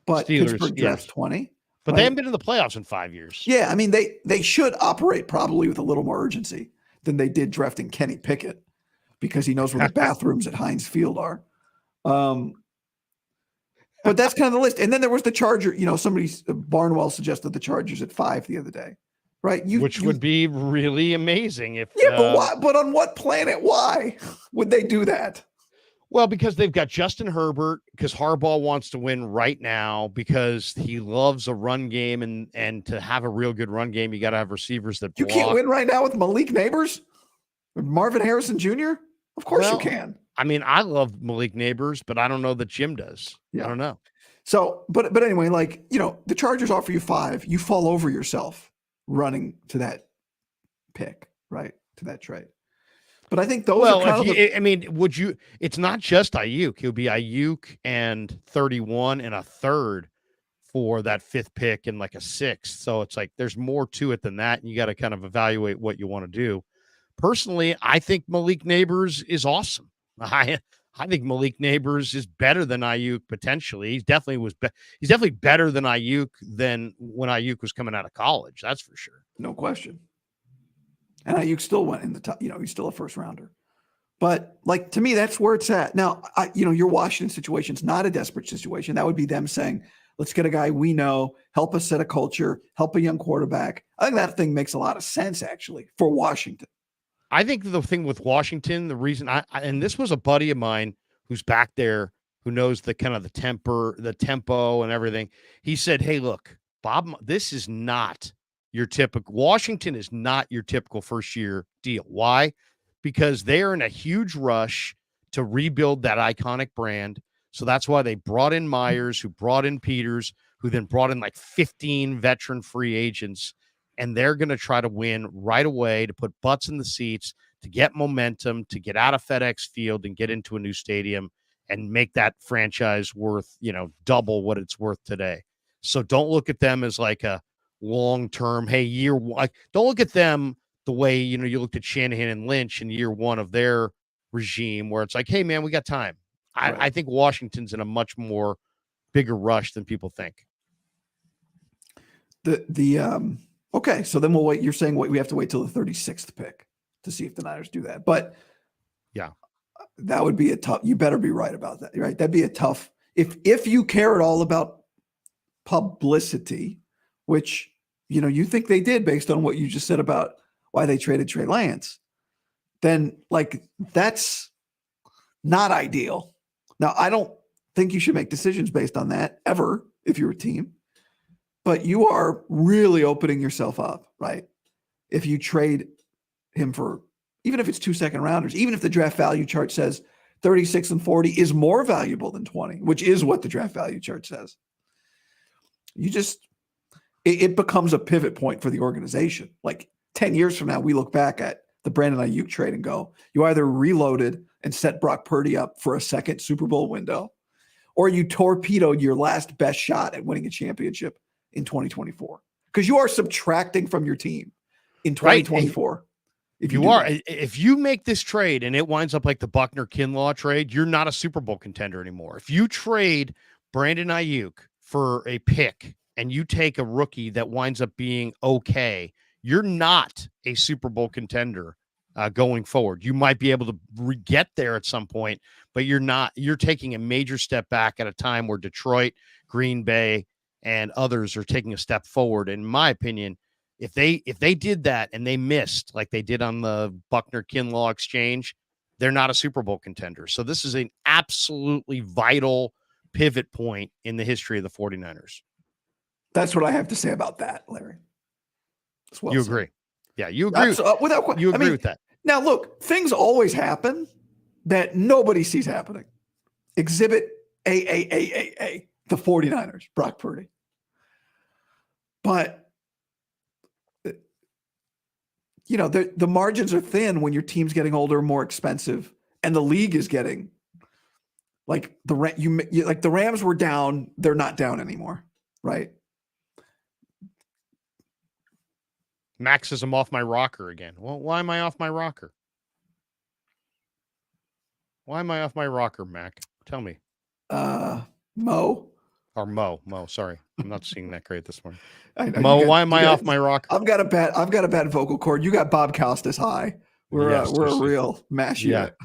but Steelers, Pittsburgh drafts 20. But they haven't been in the playoffs in 5 years. Yeah, I mean they should operate probably with a little more urgency than they did drafting Kenny Pickett, because he knows where the bathrooms at Heinz Field are. But that's kind of the list. And then there was the Charger. Barnwell suggested the Chargers at 5 the other day, right? Which would be really amazing if. Yeah, but why? But on what planet? Why would they do that? Well, because they've got Justin Herbert, because Harbaugh wants to win right now, because he loves a run game, and to have a real good run game, you got to have receivers that block. You can't win right now with Malik Neighbors or Marvin Harrison Jr.? Of course you can. I mean, I love Malik Neighbors, but I don't know that Jim does. Yeah. I don't know. So, but anyway, the Chargers offer you 5. You fall over yourself running to that pick, right? To that trade. But I think those are would you? It's not just Aiyuk. It would be Aiyuk and 31 and a third for that 5th pick and like a 6th. So it's like there's more to it than that. And you got to kind of evaluate what you want to do. Personally, I think Malik Neighbors is awesome. I think Malik Neighbors is better than Aiyuk potentially. He's definitely better than Aiyuk than when Aiyuk was coming out of college. That's for sure. No question. And Aiyuk still went in the top, he's still a first rounder. But like, to me, that's where it's at. Now, your Washington situation is not a desperate situation. That would be them saying, let's get a guy we know, help us set a culture, help a young quarterback. I think that thing makes a lot of sense, actually, for Washington. I think the thing with Washington, the reason and this was a buddy of mine who's back there who knows the kind of the tempo and everything. He said, hey, look, Bob, this is not your typical Washington is not your typical first year deal. Why? Because they're in a huge rush to rebuild that iconic brand. So that's why they brought in Myers, who brought in Peters, who then brought in like 15 veteran free agents. And they're going to try to win right away, to put butts in the seats, to get momentum, to get out of FedEx Field and get into a new stadium and make that franchise worth, double what it's worth today. So don't look at them as like a long-term, hey, year one. Don't look at them the way, you looked at Shanahan and Lynch in year one of their regime, where it's like, hey, man, we got time. Right. I think Washington's in a much more bigger rush than people think. Okay, so then we'll wait. You're saying we have to wait till the 36th pick to see if the Niners do that. But yeah, that would be a tough. You better be right about that, right? That'd be a tough. If you care at all about publicity, which you think they did based on what you just said about why they traded Trey Lance, then like that's not ideal. Now, I don't think you should make decisions based on that ever if you're a team. But you are really opening yourself up, right? If you trade him for, even if it's 2 second rounders, even if the draft value chart says 36 and 40 is more valuable than 20, which is what the draft value chart says. It becomes a pivot point for the organization. Like 10 years from now, we look back at the Brandon Aiyuk trade and go, you either reloaded and set Brock Purdy up for a second Super Bowl window, or you torpedoed your last best shot at winning a championship in 2024, because you are subtracting from your team in 2024. Right. If you make this trade and it winds up like the Buckner-Kinlaw trade, you're not a Super Bowl contender anymore. If you trade Brandon Aiyuk for a pick and you take a rookie that winds up being okay, you're not a Super Bowl contender going forward. You might be able to get there at some point, but you're not. You're taking a major step back at a time where Detroit, Green Bay, and others are taking a step forward. In my opinion, if they did that and they missed like they did on the Buckner-Kinlaw exchange, they're not a Super Bowl contender. So this is an absolutely vital pivot point in the history of the 49ers. That's what I have to say about that, Larry. Well, you agree? Yeah, you agree. Without question. You agree with that. Now, look, things always happen that nobody sees happening. Exhibit A, the 49ers, Brock Purdy. But, the margins are thin when your team's getting older, more expensive, and the league is getting like the Rams were down. They're not down anymore, right? Max says I'm off my rocker again. Well, why am I off my rocker? Why am I off my rocker, Mac? Tell me. Mo. Or Mo. Sorry, I'm not seeing that great this morning. Mo, why am I off my rocker? I've got a bad vocal cord. You got Bob Costas high. We're a real mash unit.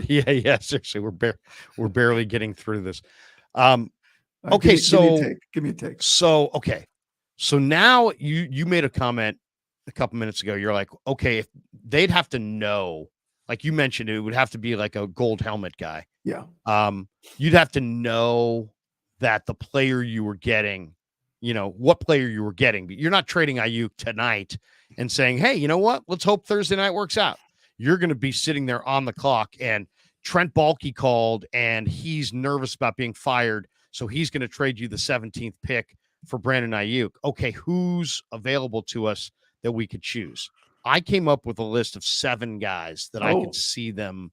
Yeah. Seriously, we're barely getting through this. Okay, give me a take. So now you made a comment a couple minutes ago. You're like, okay, if they'd have to know, like you mentioned, it would have to be like a gold helmet guy. Yeah. You'd have to know that the player you were getting, what player you were getting, but you're not trading Aiyuk tonight and saying, hey, you know what? Let's hope Thursday night works out. You're going to be sitting there on the clock, and Trent Baalke called and he's nervous about being fired. So he's going to trade you the 17th pick for Brandon Aiyuk. Okay, who's available to us that we could choose? I came up with a list of 7 guys that I could see them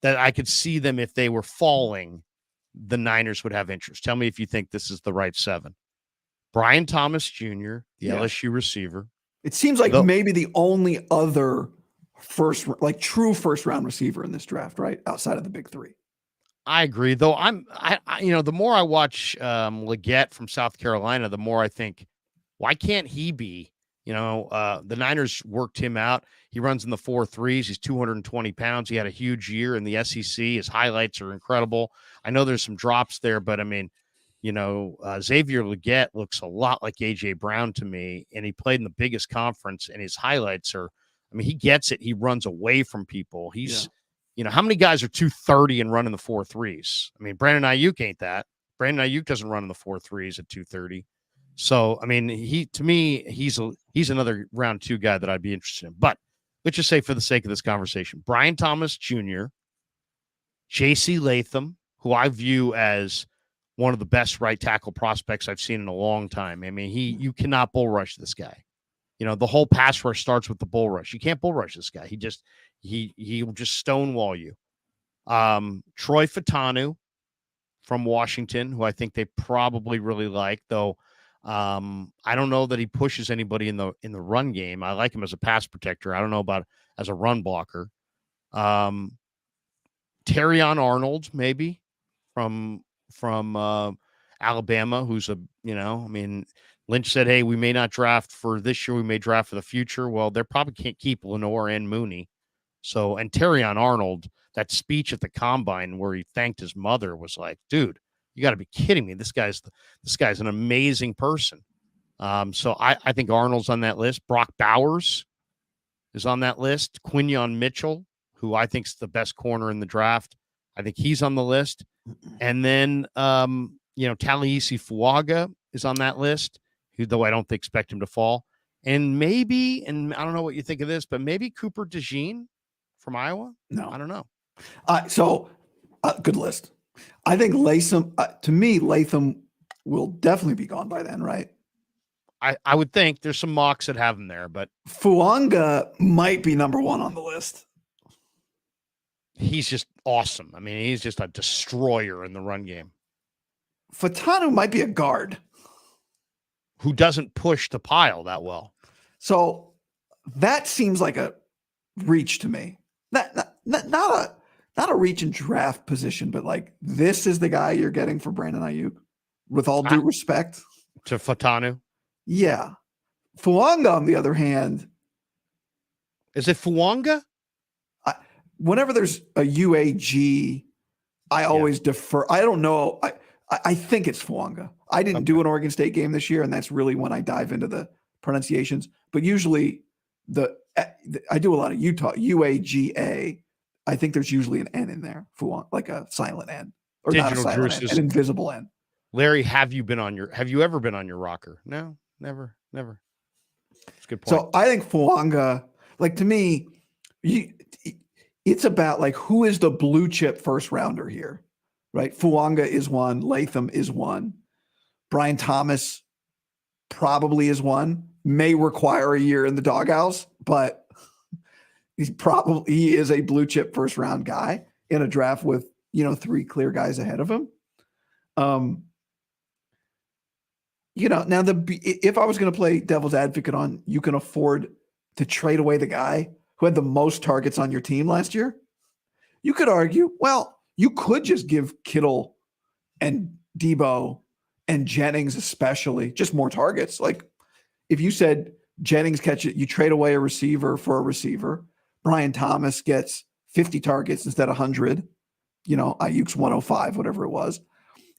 if they were falling, the Niners would have interest. Tell me if you think this is the right 7. Brian Thomas Jr., the Yeah. LSU receiver. It seems like maybe the only other true first round receiver in this draft, right? Outside of the big three. I agree, though. The more I watch Leggett from South Carolina, the more I think, why can't he be? The Niners worked him out. He runs in the 4.3s. He's 220 pounds. He had a huge year in the SEC. His highlights are incredible. I know there's some drops there, but I mean, Xavier Leggett looks a lot like AJ Brown to me, and he played in the biggest conference, and his highlights are, I mean, he gets it. He runs away from people. He's, how many guys are 230 and running the 4.3s? I mean, Brandon Aiyuk ain't that. Brandon Aiyuk doesn't run in the 4.3s at 230. So, I mean, he's another round 2 guy that I'd be interested in. But let's just say, for the sake of this conversation, Brian Thomas Jr., J.C. Latham, who I view as one of the best right tackle prospects I've seen in a long time. I mean, you cannot bull rush this guy. The whole pass rush starts with the bull rush. You can't bull rush this guy. He'll just stonewall you. Troy Fatanu from Washington, who I think they probably really like, though. I don't know that he pushes anybody in the run game. I like him as a pass protector. I don't know about as a run blocker. Terrion Arnold, maybe from Alabama, who's Lynch said, hey, we may not draft for this year. We may draft for the future. Well, they probably can't keep Lenore and Mooney. So, and Terrion Arnold, that speech at the combine where he thanked his mother was like, dude, you got to be kidding me. This guy's an amazing person. So I think Arnold's on that list. Brock Bowers is on that list. Quinyon Mitchell, who I think is the best corner in the draft, I think he's on the list. And then, Talieisi Fuaga is on that list, though I don't expect him to fall. And maybe, and I don't know what you think of this, but maybe Cooper DeJean from Iowa? No. I don't know. Good list. I think Latham will definitely be gone by then, right? I would think there's some mocks that have him there, but Fuanga might be number 1 on the list. He's just awesome. I mean, he's just a destroyer in the run game. Fatanu might be a guard who doesn't push the pile that well. So that seems like a reach to me. Not a reach in draft position, but like, this is the guy you're getting for Brandon Aiyuk, with all due respect to Fatanu. Yeah. Fuanga, on the other hand, is it Fuanga? Whenever there's a UAG, I always defer. I don't know. I think it's Fuanga. I didn't do an Oregon State game this year, and that's really when I dive into the pronunciations. But usually I do a lot of Utah, UAGA. I think there's usually an N in there, Fuanga, like a silent N. Or digital not a silent N, an invisible N. Larry, have you ever been on your rocker? No, never. That's a good point. So I think Fuanga, like, to me, it's about like, who is the blue chip first rounder here, right? Fuanga is one. Latham is one. Brian Thomas probably is one. May require a year in the doghouse, but he is a blue chip first round guy in a draft with 3 clear guys ahead of him. Now if I was going to play devil's advocate on, you can afford to trade away the guy who had the most targets on your team last year, you could argue, well, you could just give Kittle and Debo and Jennings especially just more targets. Like, if you said Jennings catch it, you trade away a receiver for a receiver. Brian Thomas gets 50 targets instead of 100. Aiyuk's 105, whatever it was.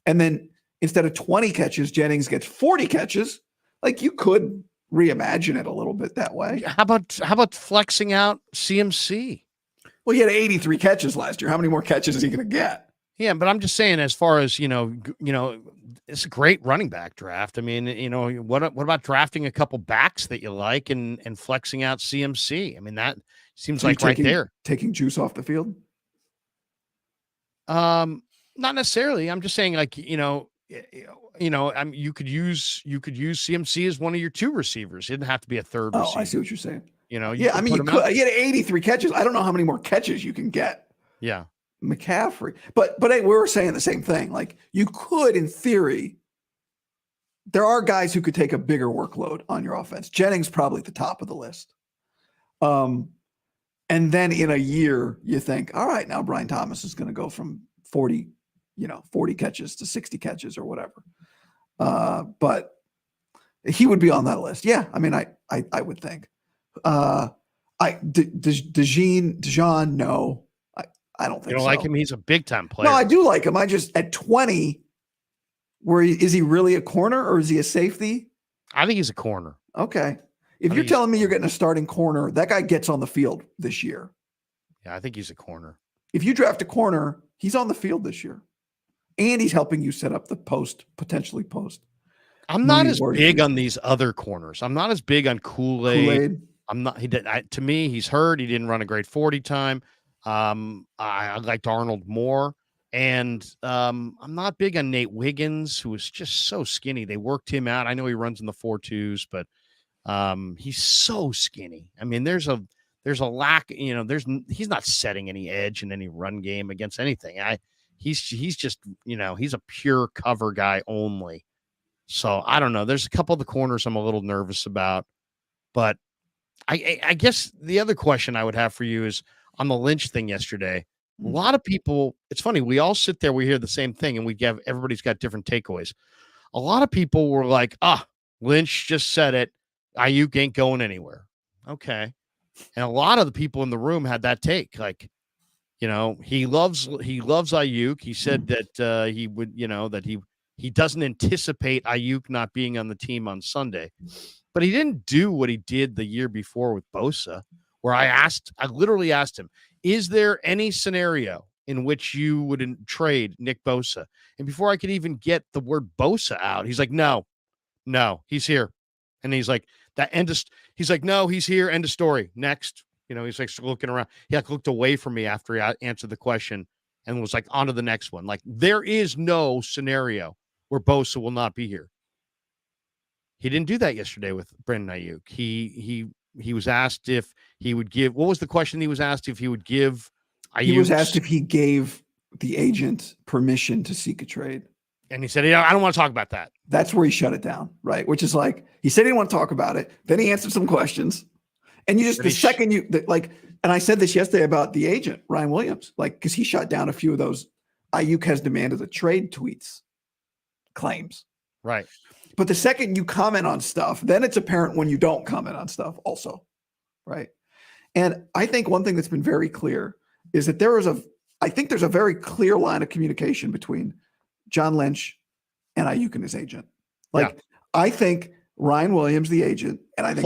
And then instead of 20 catches, Jennings gets 40 catches. Like, you could reimagine it a little bit that way. How about flexing out CMC? Well, he had 83 catches last year. How many more catches is he going to get? Yeah, but I'm just saying, as far as, it's a great running back draft. I mean, what about drafting a couple backs that you like and flexing out CMC? I mean, that seems like right there. Taking juice off the field? Not necessarily. I'm just saying, like, you could use CMC as one of your 2 receivers. It didn't have to be a third receiver. I see what you're saying. You he had 83 catches. I don't know how many more catches you can get. Yeah. McCaffrey. But hey, we were saying the same thing. Like, you could, in theory, there are guys who could take a bigger workload on your offense. Jennings probably at the top of the list. And then in a year, you think, all right, now Brian Thomas is going to go from 40 catches to 60 catches or whatever. But he would be on that list. Yeah. I mean, I would think. Dejean, no. I don't think You don't so. like him? He's a big time player. No, I do like him. I just, at 20, is he really a corner or is he a safety? I think he's a corner. Okay. If you're telling me you're getting a starting corner, that guy gets on the field this year. Yeah, I think he's a corner. If you draft a corner, he's on the field this year. And he's helping you set up the potentially post. I'm not as big on these other corners. I'm not as big on Kool-Aid. I'm not. To me, he's hurt. He didn't run a great 40 time. I liked Arnold more. And I'm not big on Nate Wiggins, who was just so skinny. They worked him out. I know he runs in the 4.2s, but he's so skinny. I mean, there's a lack, he's not setting any edge in any run game against anything. He's just, he's a pure cover guy only. So I don't know. There's a couple of the corners I'm a little nervous about, but I guess the other question I would have for you is on the Lynch thing yesterday. A lot of people, it's funny, we all sit there, we hear the same thing, and everybody's got different takeaways. A lot of people were like, Lynch just said it. Aiyuk ain't going anywhere. Okay. And a lot of the people in the room had that take. Like, he loves Aiyuk. He said that he would, that he doesn't anticipate Aiyuk not being on the team on Sunday. But he didn't do what he did the year before with Bosa, where I literally asked him, is there any scenario in which you would trade Nick Bosa? And before I could even get the word Bosa out, he's like, no, he's here. And he's like, he's like, no, he's here. End of story. Next. He's like looking around. He looked away from me after he answered the question and was like, on to the next one. Like, there is no scenario where Bosa will not be here. He didn't do that yesterday with Brandon Aiyuk. He was asked if he would give. What was the question he was asked? If he would give Aiyuk. He was asked if he gave the agent permission to seek a trade. And he said, I don't want to talk about that. That's where he shut it down, right? Which is like, he said he didn't want to talk about it. Then he answered some questions. And you just, and I said this yesterday about the agent, Ryan Williams, because he shut down a few of those Aiyuk has demanded a trade tweets claims. Right. But the second you comment on stuff, then it's apparent when you don't comment on stuff also, right? And I think one thing that's been very clear is that there's a very clear line of communication between John Lynch and Aiyuk and his agent. I think Ryan Williams, the agent, and I think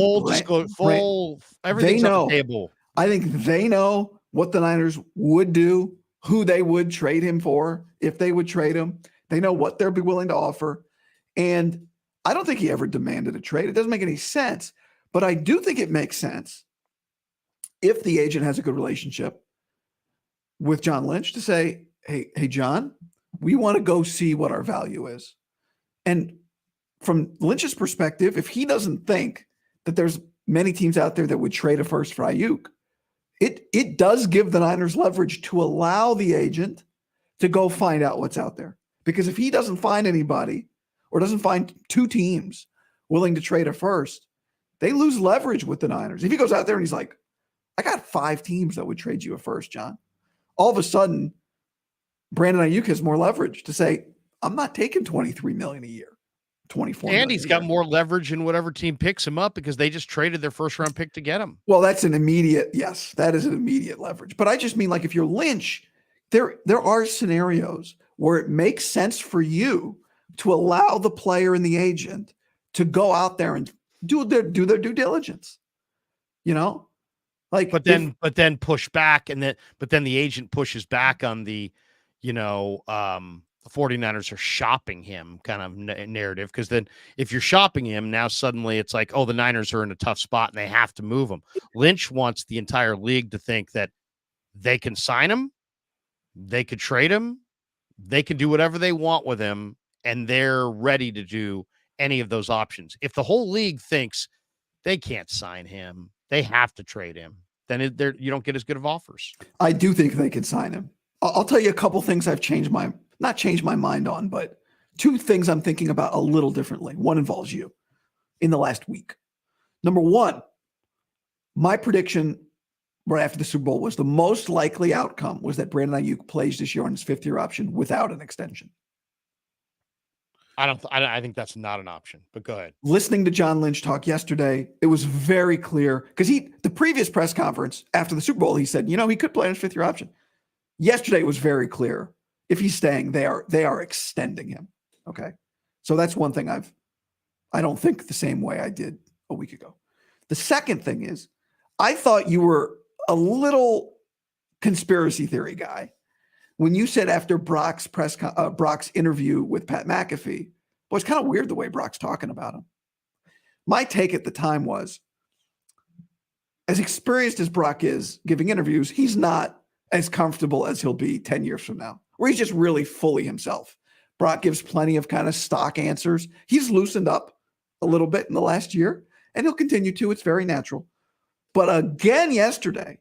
everything's on the table. I think they know what the Niners would do, who they would trade him for, if they would trade him. They know what they'll be willing to offer. And I don't think he ever demanded a trade. It doesn't make any sense. But I do think it makes sense if the agent has a good relationship with John Lynch to say, hey, John, we want to go see what our value is. And from Lynch's perspective, if he doesn't think that there's many teams out there that would trade a first for Aiyuk, it does give the Niners leverage to allow the agent to go find out what's out there. Because if he doesn't find anybody or doesn't find two teams willing to trade a first, they lose leverage with the Niners. If he goes out there and he's like, I got 5 teams that would trade you a first, John. All of a sudden, Brandon Aiyuk has more leverage to say, I'm not taking $23 million a year, $24 million. And he's got more leverage in whatever team picks him up because they just traded their first round pick to get him. Well, that is an immediate leverage. But I just mean, like, if you're Lynch, there are scenarios where it makes sense for you to allow the player and the agent to go out there and do their due diligence. But then push back, but then the agent pushes back on the, the 49ers are shopping him kind of narrative. Because then if you're shopping him, now suddenly it's like, oh, the Niners are in a tough spot and they have to move him. Lynch wants the entire league to think that they can sign him, they could trade him, they can do whatever they want with him, and they're ready to do any of those options. If the whole league thinks they can't sign him, they have to trade him, then you don't get as good of offers. I do think they can sign him. I'll tell you a couple things I've not changed my mind on, but two things I'm thinking about a little differently. One involves you in the last week. Number one, my prediction right after the Super Bowl was the most likely outcome was that Brandon Aiyuk plays this year on his 5th-year option without an extension. I think that's not an option, but go ahead. Listening to John Lynch talk yesterday, it was very clear because the previous press conference after the Super Bowl, he said, he could play on his 5th-year option. Yesterday it was very clear. If he's staying, they are extending him. Okay. So that's one thing I don't think the same way I did a week ago. The second thing is, I thought you were a little conspiracy theory guy when you said after Brock's interview with Pat McAfee, well, it's kind of weird the way Brock's talking about him. My take at the time was, as experienced as Brock is giving interviews, he's not as comfortable as he'll be 10 years from now, where he's just really fully himself. Brock gives plenty of kind of stock answers. He's loosened up a little bit in the last year, and he'll continue to. It's very natural. But again, yesterday,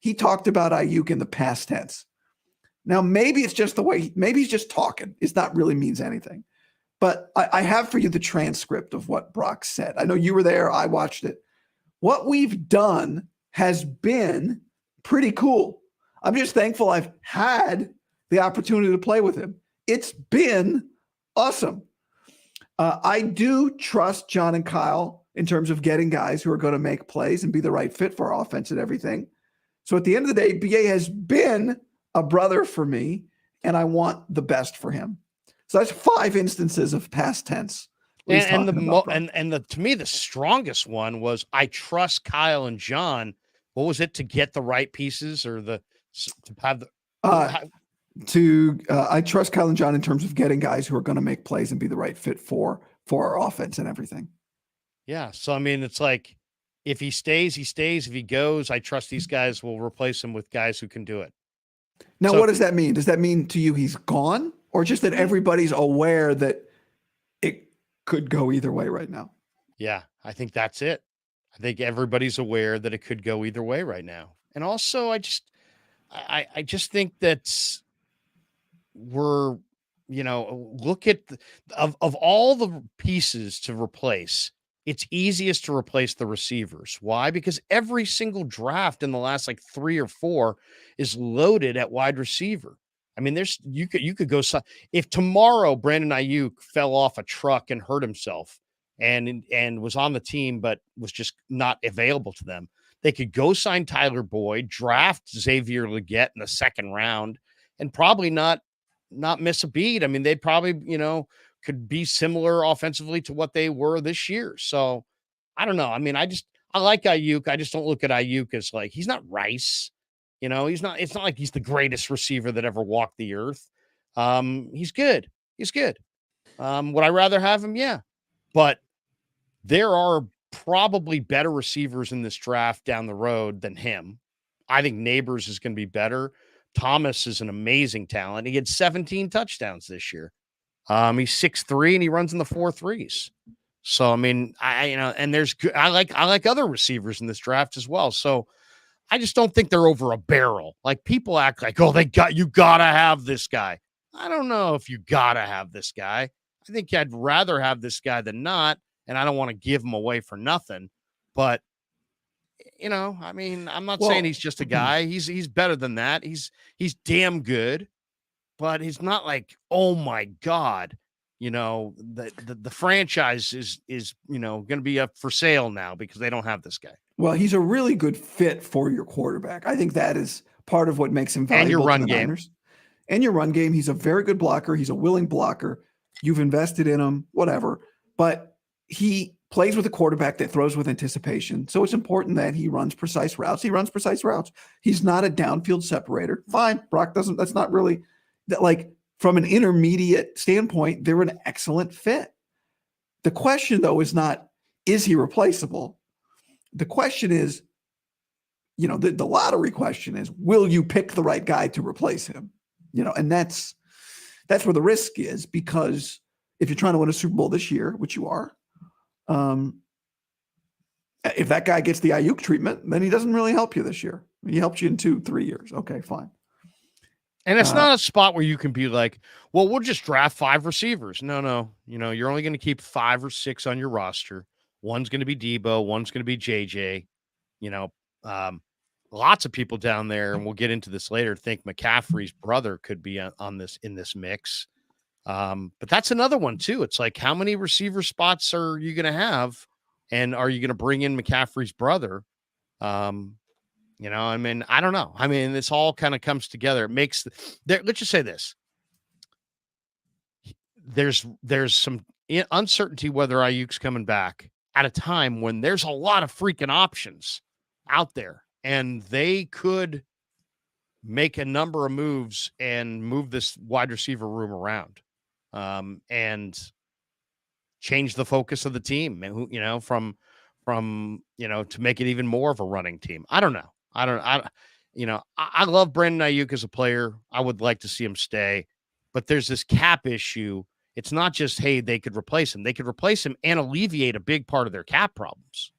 he talked about Aiyuk in the past tense. Now, maybe it's just the way, maybe he's just talking. It's not really means anything. But I have for you the transcript of what Brock said. I know you were there. I watched it. What we've done has been pretty cool. I'm just thankful I've had the opportunity to play with him. It's been awesome. I do trust John and Kyle in terms of getting guys who are going to make plays and be the right fit for our offense and everything. So at the end of the day, BA has been a brother for me, and I want the best for him. So that's 5 instances of past tense. And to me, the strongest one was I trust Kyle and John. What was it, to get the right pieces or to have the I trust Kyle and John in terms of getting guys who are going to make plays and be the right fit for our offense and everything. Yeah. So, I mean, it's like, if he stays, he stays. If he goes, I trust these guys will replace him with guys who can do it. Now, what does that mean? Does that mean to you he's gone, or just that everybody's aware that it could go either way right now? Yeah, I think that's it. I think everybody's aware that it could go either way right now. And also, I just think that we're, look at of all the pieces to replace, it's easiest to replace the receivers. Why? Because every single draft in the last 3 or 4 is loaded at wide receiver. I mean, you could go, if tomorrow Brandon Aiyuk fell off a truck and hurt himself and was on the team but was just not available to them, they could go sign Tyler Boyd, draft Xavier Legette in the 2nd round, and probably not miss a beat. I mean, they probably, could be similar offensively to what they were this year. So I don't know. I mean, I like Aiyuk. I just don't look at Aiyuk as he's not Rice. It's not like he's the greatest receiver that ever walked the earth. He's good. He's good. Would I rather have him? Yeah. But there are probably better receivers in this draft down the road than him. I think Neighbors is going to be better. Thomas is an amazing talent. He had 17 touchdowns this year. He's 6'3" and he runs in the 4.3s. So, I mean, and I like other receivers in this draft as well. So I just don't think they're over a barrel. People act like, oh, you gotta have this guy. I don't know if you gotta have this guy. I think I'd rather have this guy than not. And I don't want to give him away for nothing, but I mean, I'm not saying he's just a guy. He's better than that. He's damn good. But he's not oh my God, the franchise is going to be up for sale now because they don't have this guy. Well, he's a really good fit for your quarterback. I think that is part of what makes him valuable. And your run to the game. Niners. And your run game. He's a very good blocker. He's a willing blocker. You've invested in him, whatever. But he plays with a quarterback that throws with anticipation. So it's important that he runs precise routes. He runs precise routes. He's not a downfield separator. Fine. Brock doesn't. That's not really that. From an intermediate standpoint, they're an excellent fit. The question, though, is not, is he replaceable? The question is, the lottery question is, will you pick the right guy to replace him? And that's where the risk is, because if you're trying to win a Super Bowl this year, which you are, if that guy gets the Aiyuk treatment, then he doesn't really help you this year. He helps you in 2-3 years. Okay, fine. And it's not a spot where you can be like, well, we'll just draft 5 receivers. No. You're only going to keep 5 or 6 on your roster. One's going to be Debo. One's going to be JJ. Lots of people down there, and we'll get into this later, think McCaffrey's brother could be on this in this mix. But that's another one too. It's like, how many receiver spots are you going to have? And are you going to bring in McCaffrey's brother? I mean, I don't know. I mean, this all kind of comes together. It makes let's just say this. There's some uncertainty whether Aiyuk's coming back at a time when there's a lot of freaking options out there, and they could make a number of moves and move this wide receiver room around, and change the focus of the team, and from to make it even more of a running team. I don't know. I love Brandon Aiyuk as a player. I would like to see him stay, but there's this cap issue. It's not just, hey, they could replace him. They could replace him and alleviate a big part of their cap problems.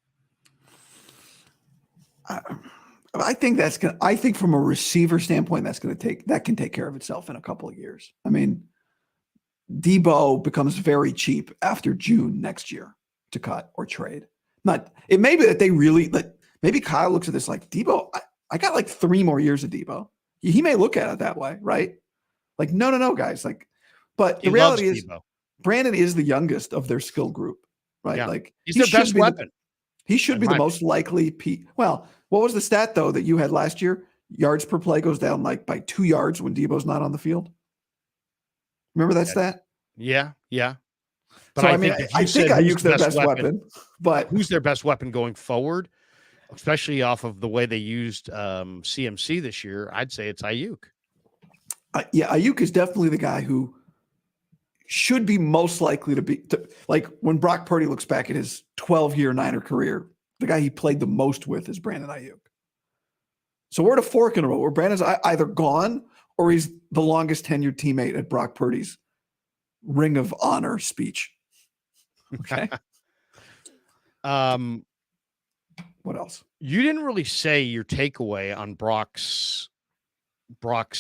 I think from a receiver standpoint, that can take care of itself in a couple of years. I mean, Debo becomes very cheap after June next year to cut or trade. It may be that they really maybe Kyle looks at this like, Debo, I got like 3 more years of Debo. He may look at it that way, right? Like, no, guys. Like, but the reality is Debo. Brandon is the youngest of their skill group, right? Yeah. Like he's their best weapon. He should be the most likely. Well, what was the stat though that you had last year? Yards per play goes down like by 2 yards when Debo's not on the field. Remember that stat? Yeah. But so, I think Aiyuk's their best weapon. But who's their best weapon going forward, especially off of the way they used CMC this year? I'd say it's Aiyuk. Aiyuk is definitely the guy who should be most likely to be like when Brock Purdy looks back at his 12-year Niner career, the guy he played the most with is Brandon Aiyuk. So we're at a fork in the road where Brandon's either gone or he's the longest tenured teammate at Brock Purdy's Ring of Honor speech. Okay. What else? You didn't really say your takeaway on Brock's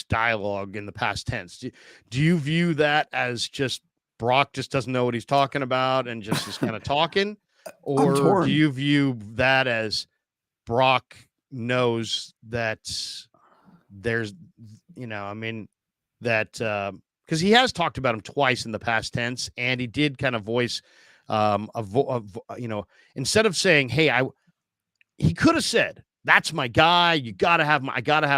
dialogue in the past tense. Do you view that as just Brock just doesn't know what he's talking about and just is kind of talking? Or do you view that as Brock knows that there's, because he has talked about him twice in the past tense, and he did kind of voice instead of saying, hey, he could have said, that's my guy. I gotta have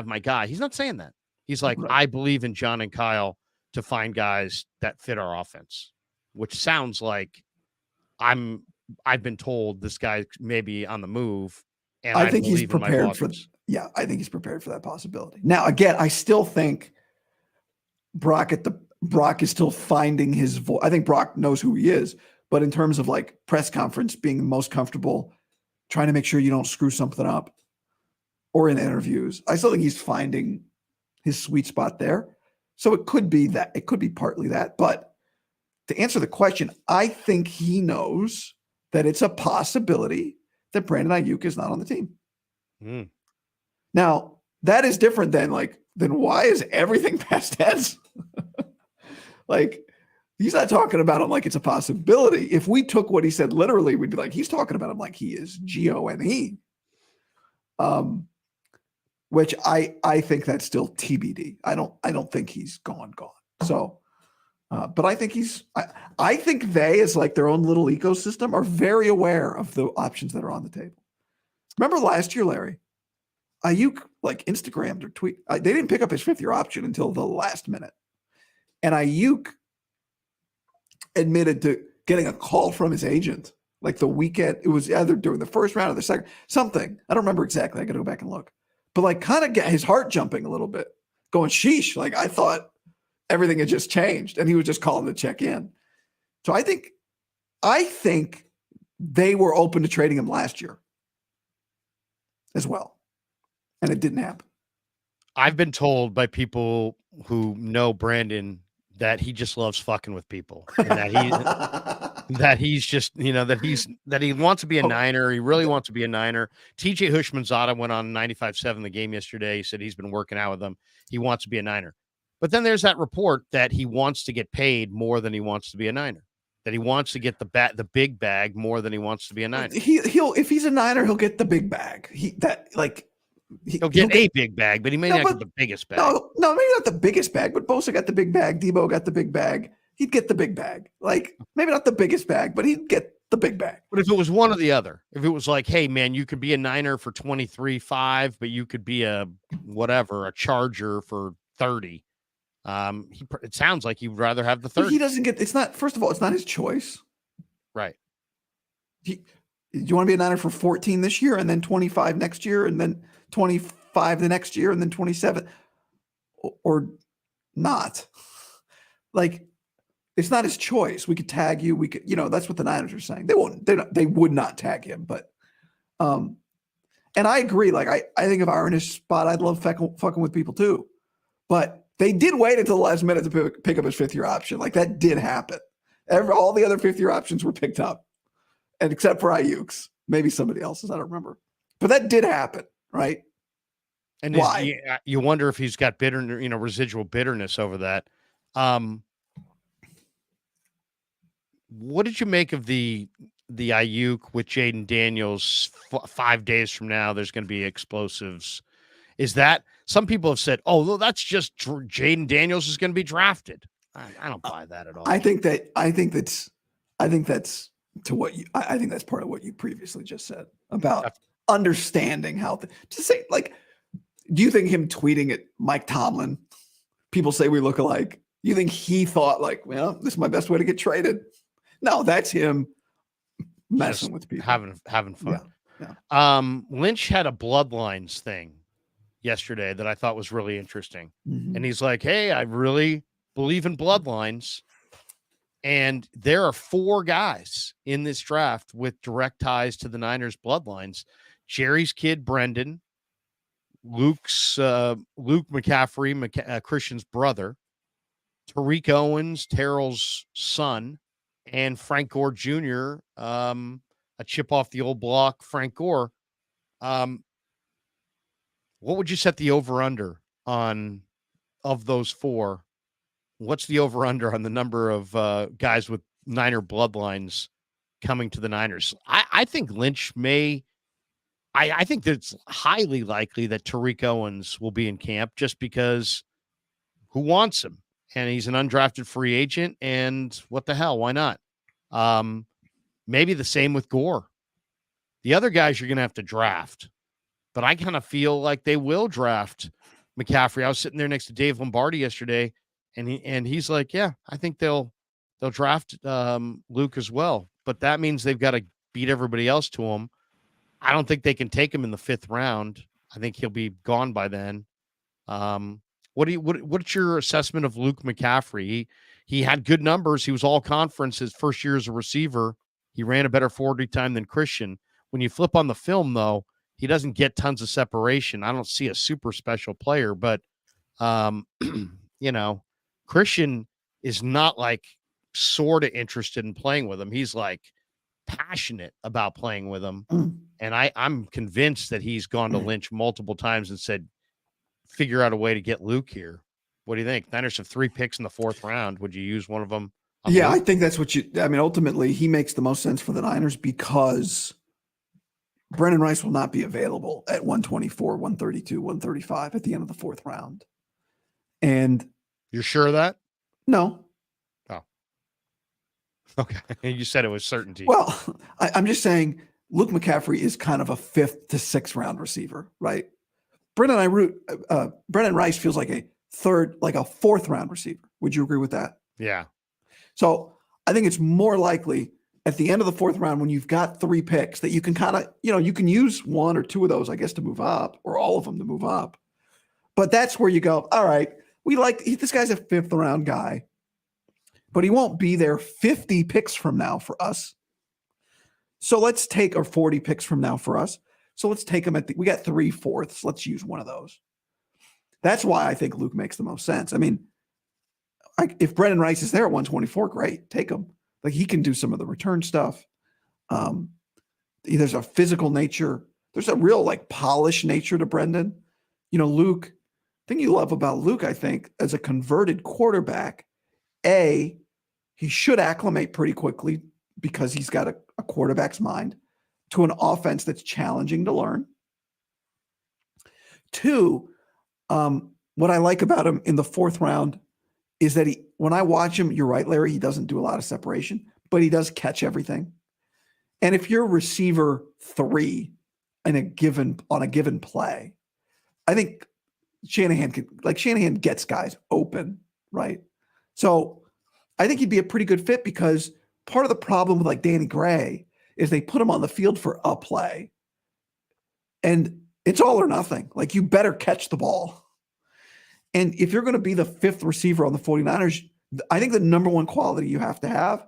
my guy. He's not saying that. He's like, right. I believe in John and Kyle to find guys that fit our offense, which sounds like I've been told this guy may be on the move. And I think he's prepared I think he's prepared for that possibility. Now, again, I still think Brock is still finding his voice. I think Brock knows who he is, but in terms of like press conference, being the most comfortable, trying to make sure you don't screw something up, or in interviews, I still think he's finding his sweet spot there. So it could be that. It could be partly that. But to answer the question, I think he knows that it's a possibility that Brandon Aiyuk is not on the team. Mm. Now, that is different than why is everything past tense? Like, he's not talking about him like it's a possibility. If we took what he said literally, we'd be like, he's talking about him like he is Gone. Which I think that's still TBD. I don't think he's gone. So, but I think I think they, as like their own little ecosystem, are very aware of the options that are on the table. Remember last year, Larry, Aiyuk like Instagrammed or tweet. They didn't pick up his 5th-year option until the last minute, and Aiyuk admitted to getting a call from his agent like the weekend. It was either during the first round or the second, something. I don't remember exactly. I got to go back and look. But like kind of get his heart jumping a little bit, going, sheesh, like I thought everything had just changed, and he was just calling to check in. So I think they were open to trading him last year as well, and it didn't happen. I've been told by people who know Brandon that he just loves fucking with people, and that he's just, that he wants to be a Niner. He really wants to be a Niner. TJ Hushmanzada went on 95.7 the game yesterday. He said he's been working out with them. He wants to be a Niner. But then there's that report that he wants to get paid more than he wants to be a Niner. That he wants to get the big bag more than he wants to be a Niner. He'll if he's a Niner, he'll get the big bag. He'll get a big bag, but he may not get the biggest bag. No, maybe not the biggest bag, but Bosa got the big bag. Debo got the big bag. He'd get the big bag. Like, maybe not the biggest bag, but he'd get the big bag. But if it was one or the other, if it was like, hey, man, you could be a Niner for 23.5, but you could be a Charger for 30. It sounds like he'd rather have the 30. He doesn't get, it's not, first of all, it's not his choice. Right. Do you want to be a Niner for 14 this year and then 25 next year and then 25 the next year and then 27 or not? Like, it's not his choice. We could tag you. We could, that's what the Niners are saying. They would not tag him, but, and I agree. Like, I think if I were in his spot, I'd love fucking with people too, but they did wait until the last minute to pick up his 5th-year option. Like, that did happen. All the other 5th-year options were picked up, and except for Aiyuk's, maybe somebody else's. I don't remember, but that did happen, right? And you wonder if he's got residual bitterness over that. What did you make of the Aiyuk with Jaden Daniels? 5 days from now, there's going to be explosives. Is that some people have said, oh, well, that's just Jaden Daniels is going to be drafted. I don't buy that at all. I think that's to what I think that's part of what you previously just said about understanding how to say, like, do you think him tweeting at Mike Tomlin, people say we look alike? You think he thought like, well, this is my best way to get traded? No, that's him messing with people. Having fun. Yeah. Lynch had a Bloodlines thing yesterday that I thought was really interesting. Mm-hmm. And he's like, hey, I really believe in Bloodlines. And there are 4 guys in this draft with direct ties to the Niners bloodlines. Jerry's kid, Brendan, Luke McCaffrey, Christian's brother, Tariq Owens, Terrell's son, and Frank Gore Jr., a chip off the old block, Frank Gore. What would you set the over-under on of those 4? What's the over-under on the number of guys with Niner bloodlines coming to the Niners? I think Lynch may – I think that it's highly likely that Tariq Owens will be in camp just because who wants him? And he's an undrafted free agent, and what the hell? Why not? Maybe the same with Gore. The other guys you're going to have to draft, but I kind of feel like they will draft McCaffrey. I was sitting there next to Dave Lombardi yesterday, and he's like, yeah, I think they'll draft Luke as well, but that means they've got to beat everybody else to him. I don't think they can take him in the 5th round. I think he'll be gone by then. What's your assessment of Luke McCaffrey? He had good numbers. He was all conference his first year as a receiver. He ran a better 40 time than Christian. When you flip on the film, though, he doesn't get tons of separation. I don't see a super special player, but Christian is not like sort of interested in playing with him. He's like passionate about playing with him. And I'm convinced that he's gone to Lynch multiple times and said, figure out a way to get Luke here. What do you think? Niners have 3 picks in the 4th round. Would you use one of them? Yeah, Luke? I think that's what ultimately he makes the most sense for the Niners because Brendan Rice will not be available at 124, 132, 135 at the end of the 4th round. And you're sure of that? No. Oh. Okay. You said it was certainty. Well, I'm just saying Luke McCaffrey is kind of a 5th to 6th round receiver, right? Brendan Rice feels like a 4th round receiver. Would you agree with that? Yeah. So I think it's more likely at the end of the 4th round when you've got 3 picks that you can kind of, you can use 1 or 2 of those, I guess, to move up or all of them to move up. But that's where you go, all right, this guy's a 5th round guy, but he won't be there 50 picks from now for us. So let's take, or 40 picks from now for us. So let's take him we got 3 fourths. Let's use one of those. That's why I think Luke makes the most sense. I mean, if Brendan Rice is there at 124, great, take him. Like he can do some of the return stuff. There's a physical nature. There's a real polished nature to Brendan. Luke thing you love about Luke, I think, as a converted quarterback, he should acclimate pretty quickly because he's got a quarterback's mind to an offense that's challenging to learn. Two, what I like about him in the fourth round is that when I watch him, you're right, Larry, he doesn't do a lot of separation, but he does catch everything. And if you're receiver 3 on a given play, I think Shanahan gets guys open, right? So I think he'd be a pretty good fit because part of the problem with like Danny Gray is they put him on the field for a play and it's all or nothing. Like you better catch the ball. And if you're going to be the 5th receiver on the 49ers, I think the number one quality you have to have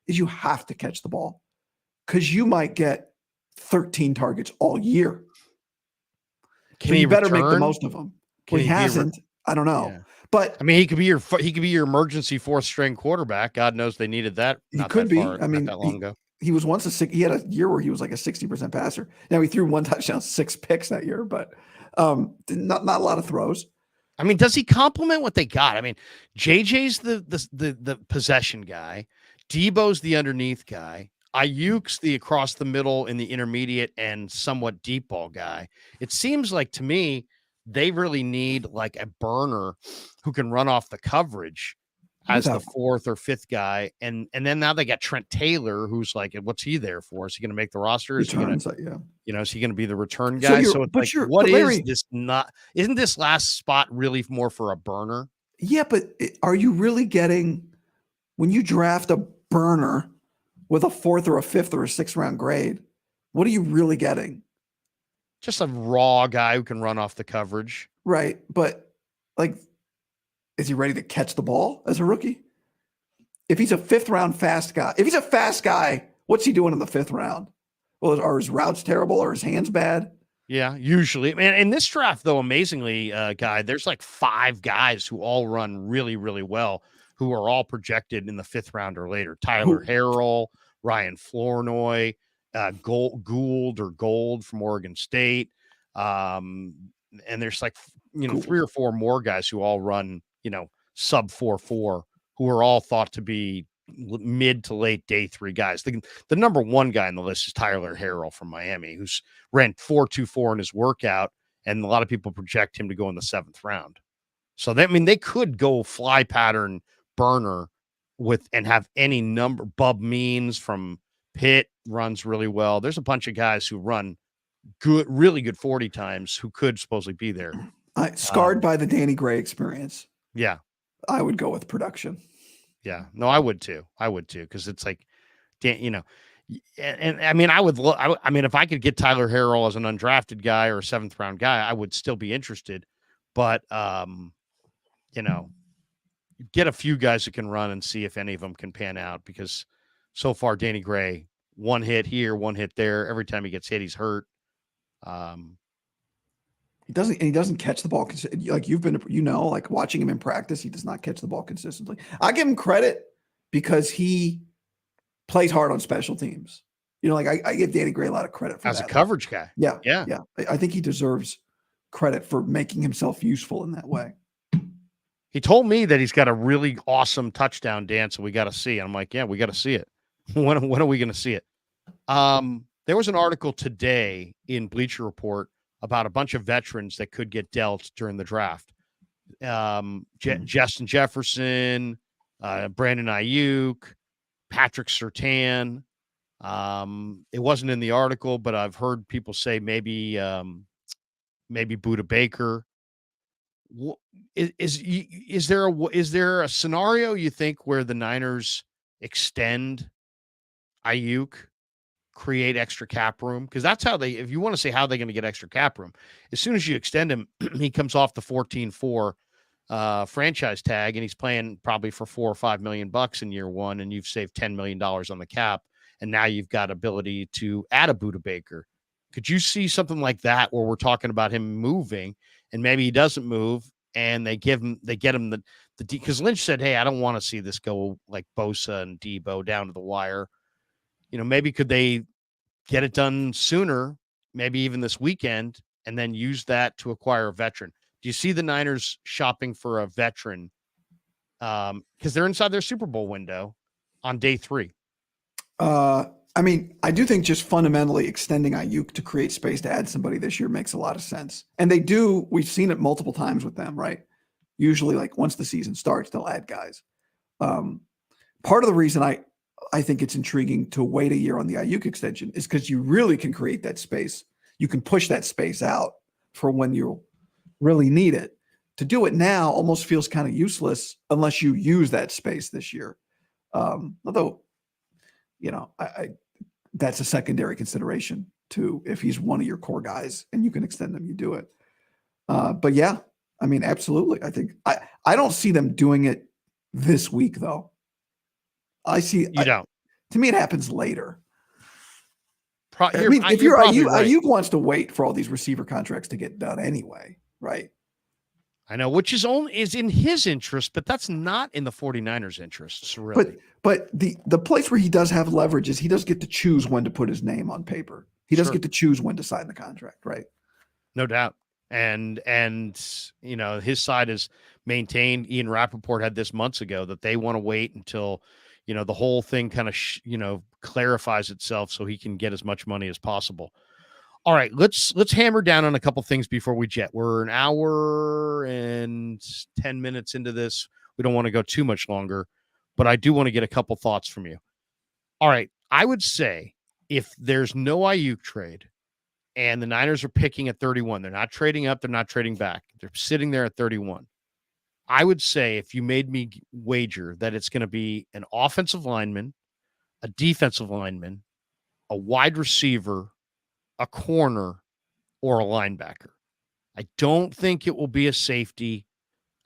is you have to catch the ball because you might get 13 targets all year. So you better make the most of them. Well, he hasn't. I don't know. Yeah. But I mean, he could be your emergency 4th string quarterback. God knows they needed that. He could be. I mean, not that long ago. He was once he had a year where he was like a 60% passer. Now he threw 1 touchdown, 6 picks that year, but not a lot of throws. I mean, does he complement what they got? I mean, JJ's the possession guy, Debo's the underneath guy, Aiyuk's the across the middle in the intermediate and somewhat deep ball guy. It seems like to me they really need like a burner who can run off the coverage as the 4th or 5th guy. And then now they got Trent Taylor, who's like, what's he there for? Is he going to make the roster? Is he going to, is he going to be the return guy? So it's like, what is this not? Isn't this last spot really more for a burner? Yeah, but are you really getting, when you draft a burner with a 4th or a 5th or a 6th round grade, what are you really getting? Just a raw guy who can run off the coverage. Right. But like, is he ready to catch the ball as a rookie? If he's a 5th round fast guy, if he's a fast guy, what's he doing in the 5th round? Well, are his routes terrible or his hands bad? Yeah, usually. Man, in this draft, though, amazingly, Guy, there's like 5 guys who all run really, really well, who are all projected in the 5th round or later. Tyler Harrell, Ryan Flournoy, Gould from Oregon State. And there's like, 3 or 4 more guys who all run, sub 4.4, who are all thought to be mid to late day 3 guys. The number 1 guy on the list is Tyler Harrell from Miami, who's ran 4.24 in his workout, and a lot of people project him to go in the 7th round. So they could go fly pattern burner and have any number. Bub Means from Pitt runs really well. There's a bunch of guys who run really good 40 times who could supposedly be there. Scarred by the Danny Gray experience. Yeah. I would go with production. Yeah, no, I would too. Because it's like, and I mean, I mean, if I could get Tyler Harrell as an undrafted guy or a 7th round guy, I would still be interested. But, get a few guys that can run and see if any of them can pan out. Because so far, Danny Gray, 1 hit here, 1 hit there. Every time he gets hit, he's hurt. He doesn't catch the ball. Like you've been, like watching him in practice, he does not catch the ball consistently. I give him credit because he plays hard on special teams. I give Danny Gray a lot of credit for that. As a coverage guy. Yeah. I think he deserves credit for making himself useful in that way. He told me that he's got a really awesome touchdown dance that we got to see. And I'm like, yeah, we got to see it. When are we going to see it? There was an article today in Bleacher Report about a bunch of veterans that could get dealt during the draft. Justin Jefferson, Brandon Aiyuk, Patrick Surtain. It wasn't in the article, but I've heard people say maybe Budda Baker. Is there a scenario you think where the Niners extend Aiyuk, create extra cap room? Because that's how if you want to say how they're going to get extra cap room, as soon as you extend him, he comes off the 14-4 franchise tag, and he's playing probably for $4 or $5 million in year 1, and you've saved $10 million on the cap, and now you've got ability to add a Budda Baker. Could you see something like that where we're talking about him moving, and maybe he doesn't move, and they get him the because Lynch said, hey, I don't want to see this go like Bosa and Debo down to the wire. Maybe could they get it done sooner, maybe even this weekend, and then use that to acquire a veteran? Do you see the Niners shopping for a veteran? Because they're inside their Super Bowl window on day 3. I mean, I do think just fundamentally extending Aiyuk to create space to add somebody this year makes a lot of sense. And they do. We've seen it multiple times with them, right? Usually, like once the season starts, they'll add guys. Part of the reason I think it's intriguing to wait a year on the Aiyuk extension is because you really can create that space. You can push that space out for when you really need it. To do it now almost feels kind of useless unless you use that space this year. Although, I that's a secondary consideration too. If he's one of your core guys and you can extend him, you do it. But yeah, I mean, absolutely. I think I don't see them doing it this week though. Don't. To me, it happens later. If Aiyuk wants to wait for all these receiver contracts to get done anyway, right? I know, which is in his interest, but that's not in the 49ers' interests, really. But the place where he does have leverage is he does get to choose when to put his name on paper. He does get to choose when to sign the contract, right? No doubt. And his side is maintained. Ian Rappaport had this months ago that they want to wait until, the whole thing kind of, clarifies itself so he can get as much money as possible. All right, let's hammer down on a couple things before we jet. We're an hour and 10 minutes into this. We don't want to go too much longer, but I do want to get a couple thoughts from you. All right, I would say if there's no Aiyuk trade and the Niners are picking at 31, they're not trading up, they're not trading back. They're sitting there at 31. I would say if you made me wager that it's going to be an offensive lineman, a defensive lineman, a wide receiver, a corner, or a linebacker. I don't think it will be a safety.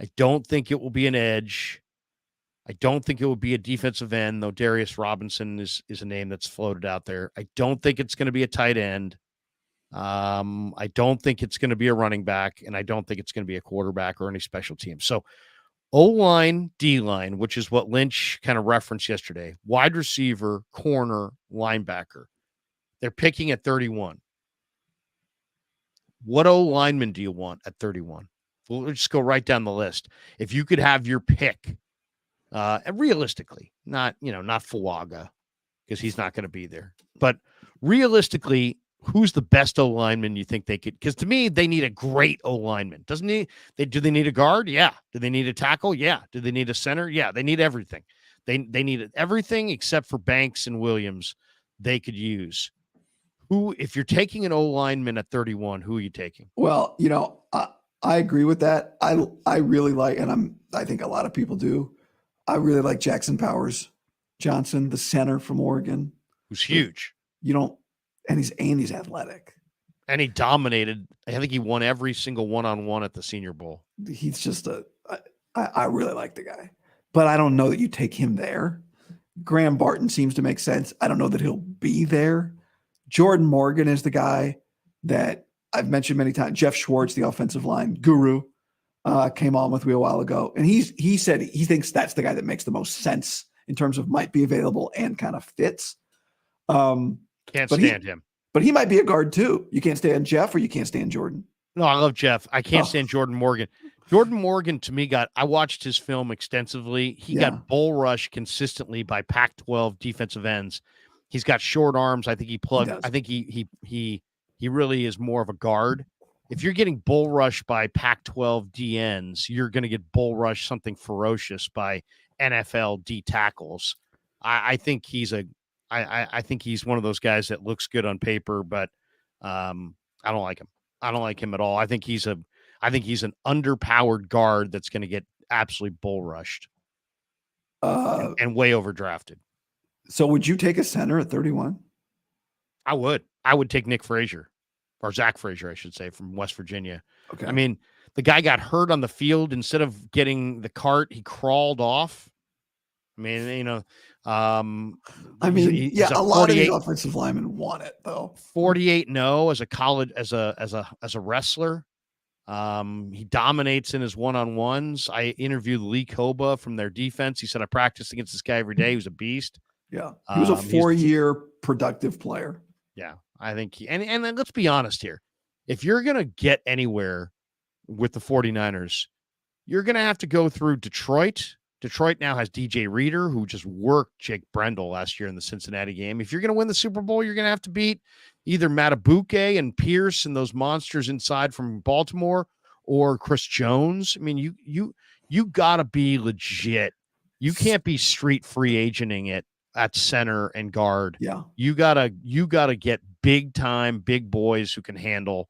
I don't think it will be an edge. I don't think it will be a defensive end, though Darius Robinson is a name that's floated out there. I don't think it's going to be a tight end. I don't think it's going to be a running back, and I don't think it's going to be a quarterback or any special team. So O-line, D-line, which is what Lynch kind of referenced yesterday, wide receiver, corner, linebacker. They're picking at 31. What O-lineman do you want at 31? We'll just go right down the list. If you could have your pick, and realistically, not Fuaga, because he's not going to be there, but realistically, who's the best O-lineman you think they could? Because to me, they need a great O-lineman. Do they need a guard? Yeah. Do they need a tackle? Yeah. Do they need a center? Yeah. They need everything. They need everything except for Banks and Williams they could use. Who, if you're taking an O-lineman at 31, who are you taking? Well, I agree with that. I really like, and I think a lot of people do. I really like Jackson Powers Johnson, the center from Oregon, who's huge. And he's athletic. And he dominated. I think he won every single one-on-one at the Senior Bowl. He's just I really like the guy, but I don't know that you take him there. Graham Barton seems to make sense. I don't know that he'll be there. Jordan Morgan is the guy that I've mentioned many times. Jeff Schwartz, the offensive line guru, came on with me a while ago. And he said he thinks that's the guy that makes the most sense in terms of might be available and kind of fits. Can't stand him. But he might be a guard too. You can't stand Jeff or you can't stand Jordan. No, I love Jeff. I can't stand Jordan Morgan. Jordan Morgan, to me, I watched his film extensively. He got bull rushed consistently by Pac-12 defensive ends. He's got short arms. I think he really is more of a guard. If you're getting bull rushed by Pac-12 DNs, you're going to get bull rushed something ferocious by NFL D tackles. I think he's I think he's one of those guys that looks good on paper, but I don't like him. I don't like him at all. I think he's an underpowered guard that's going to get absolutely bull rushed and way overdrafted. So would you take a center at 31? I would take Nick Frazier, or Zach Frazier, I should say, from West Virginia. Okay. I mean, the guy got hurt on the field. Instead of getting the cart, he crawled off. I mean, a lot of these offensive linemen want it though. 48-0 as a college, as a wrestler. He dominates in his one-on-ones. I interviewed Lee Koba from their defense. He said, I practiced against this guy every day. He was a beast. Yeah. He was a 4-year productive player. Yeah. I think and let's be honest here. If you're going to get anywhere with the 49ers, you're going to have to go through Detroit. Detroit now has DJ Reader, who just worked Jake Brendel last year in the Cincinnati game. If you're going to win the Super Bowl, you're going to have to beat either Matabuke and Pierce and those monsters inside from Baltimore, or Chris Jones. I mean, you got to be legit. You can't be street free agenting it at center and guard. Yeah. You gotta get big time, big boys who can handle,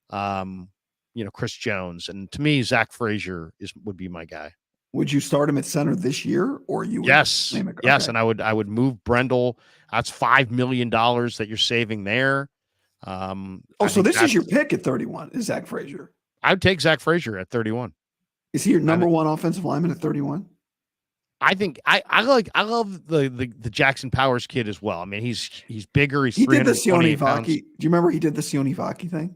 Chris Jones. And to me, Zach Frazier would be my guy. Would you start him at center this year, or you would yes, name it? yes, Okay. and I would move Brendel. That's $5 million that you're saving there. So this is your pick at 31, is Zach Frazier. I'd take Zach Frazier at 31. Is he your number one offensive lineman at 31? I think I love the Jackson Powers kid as well. I mean, he's bigger. He did the Sione pounds. Vaki. Do you remember he did the Sione Vaki thing,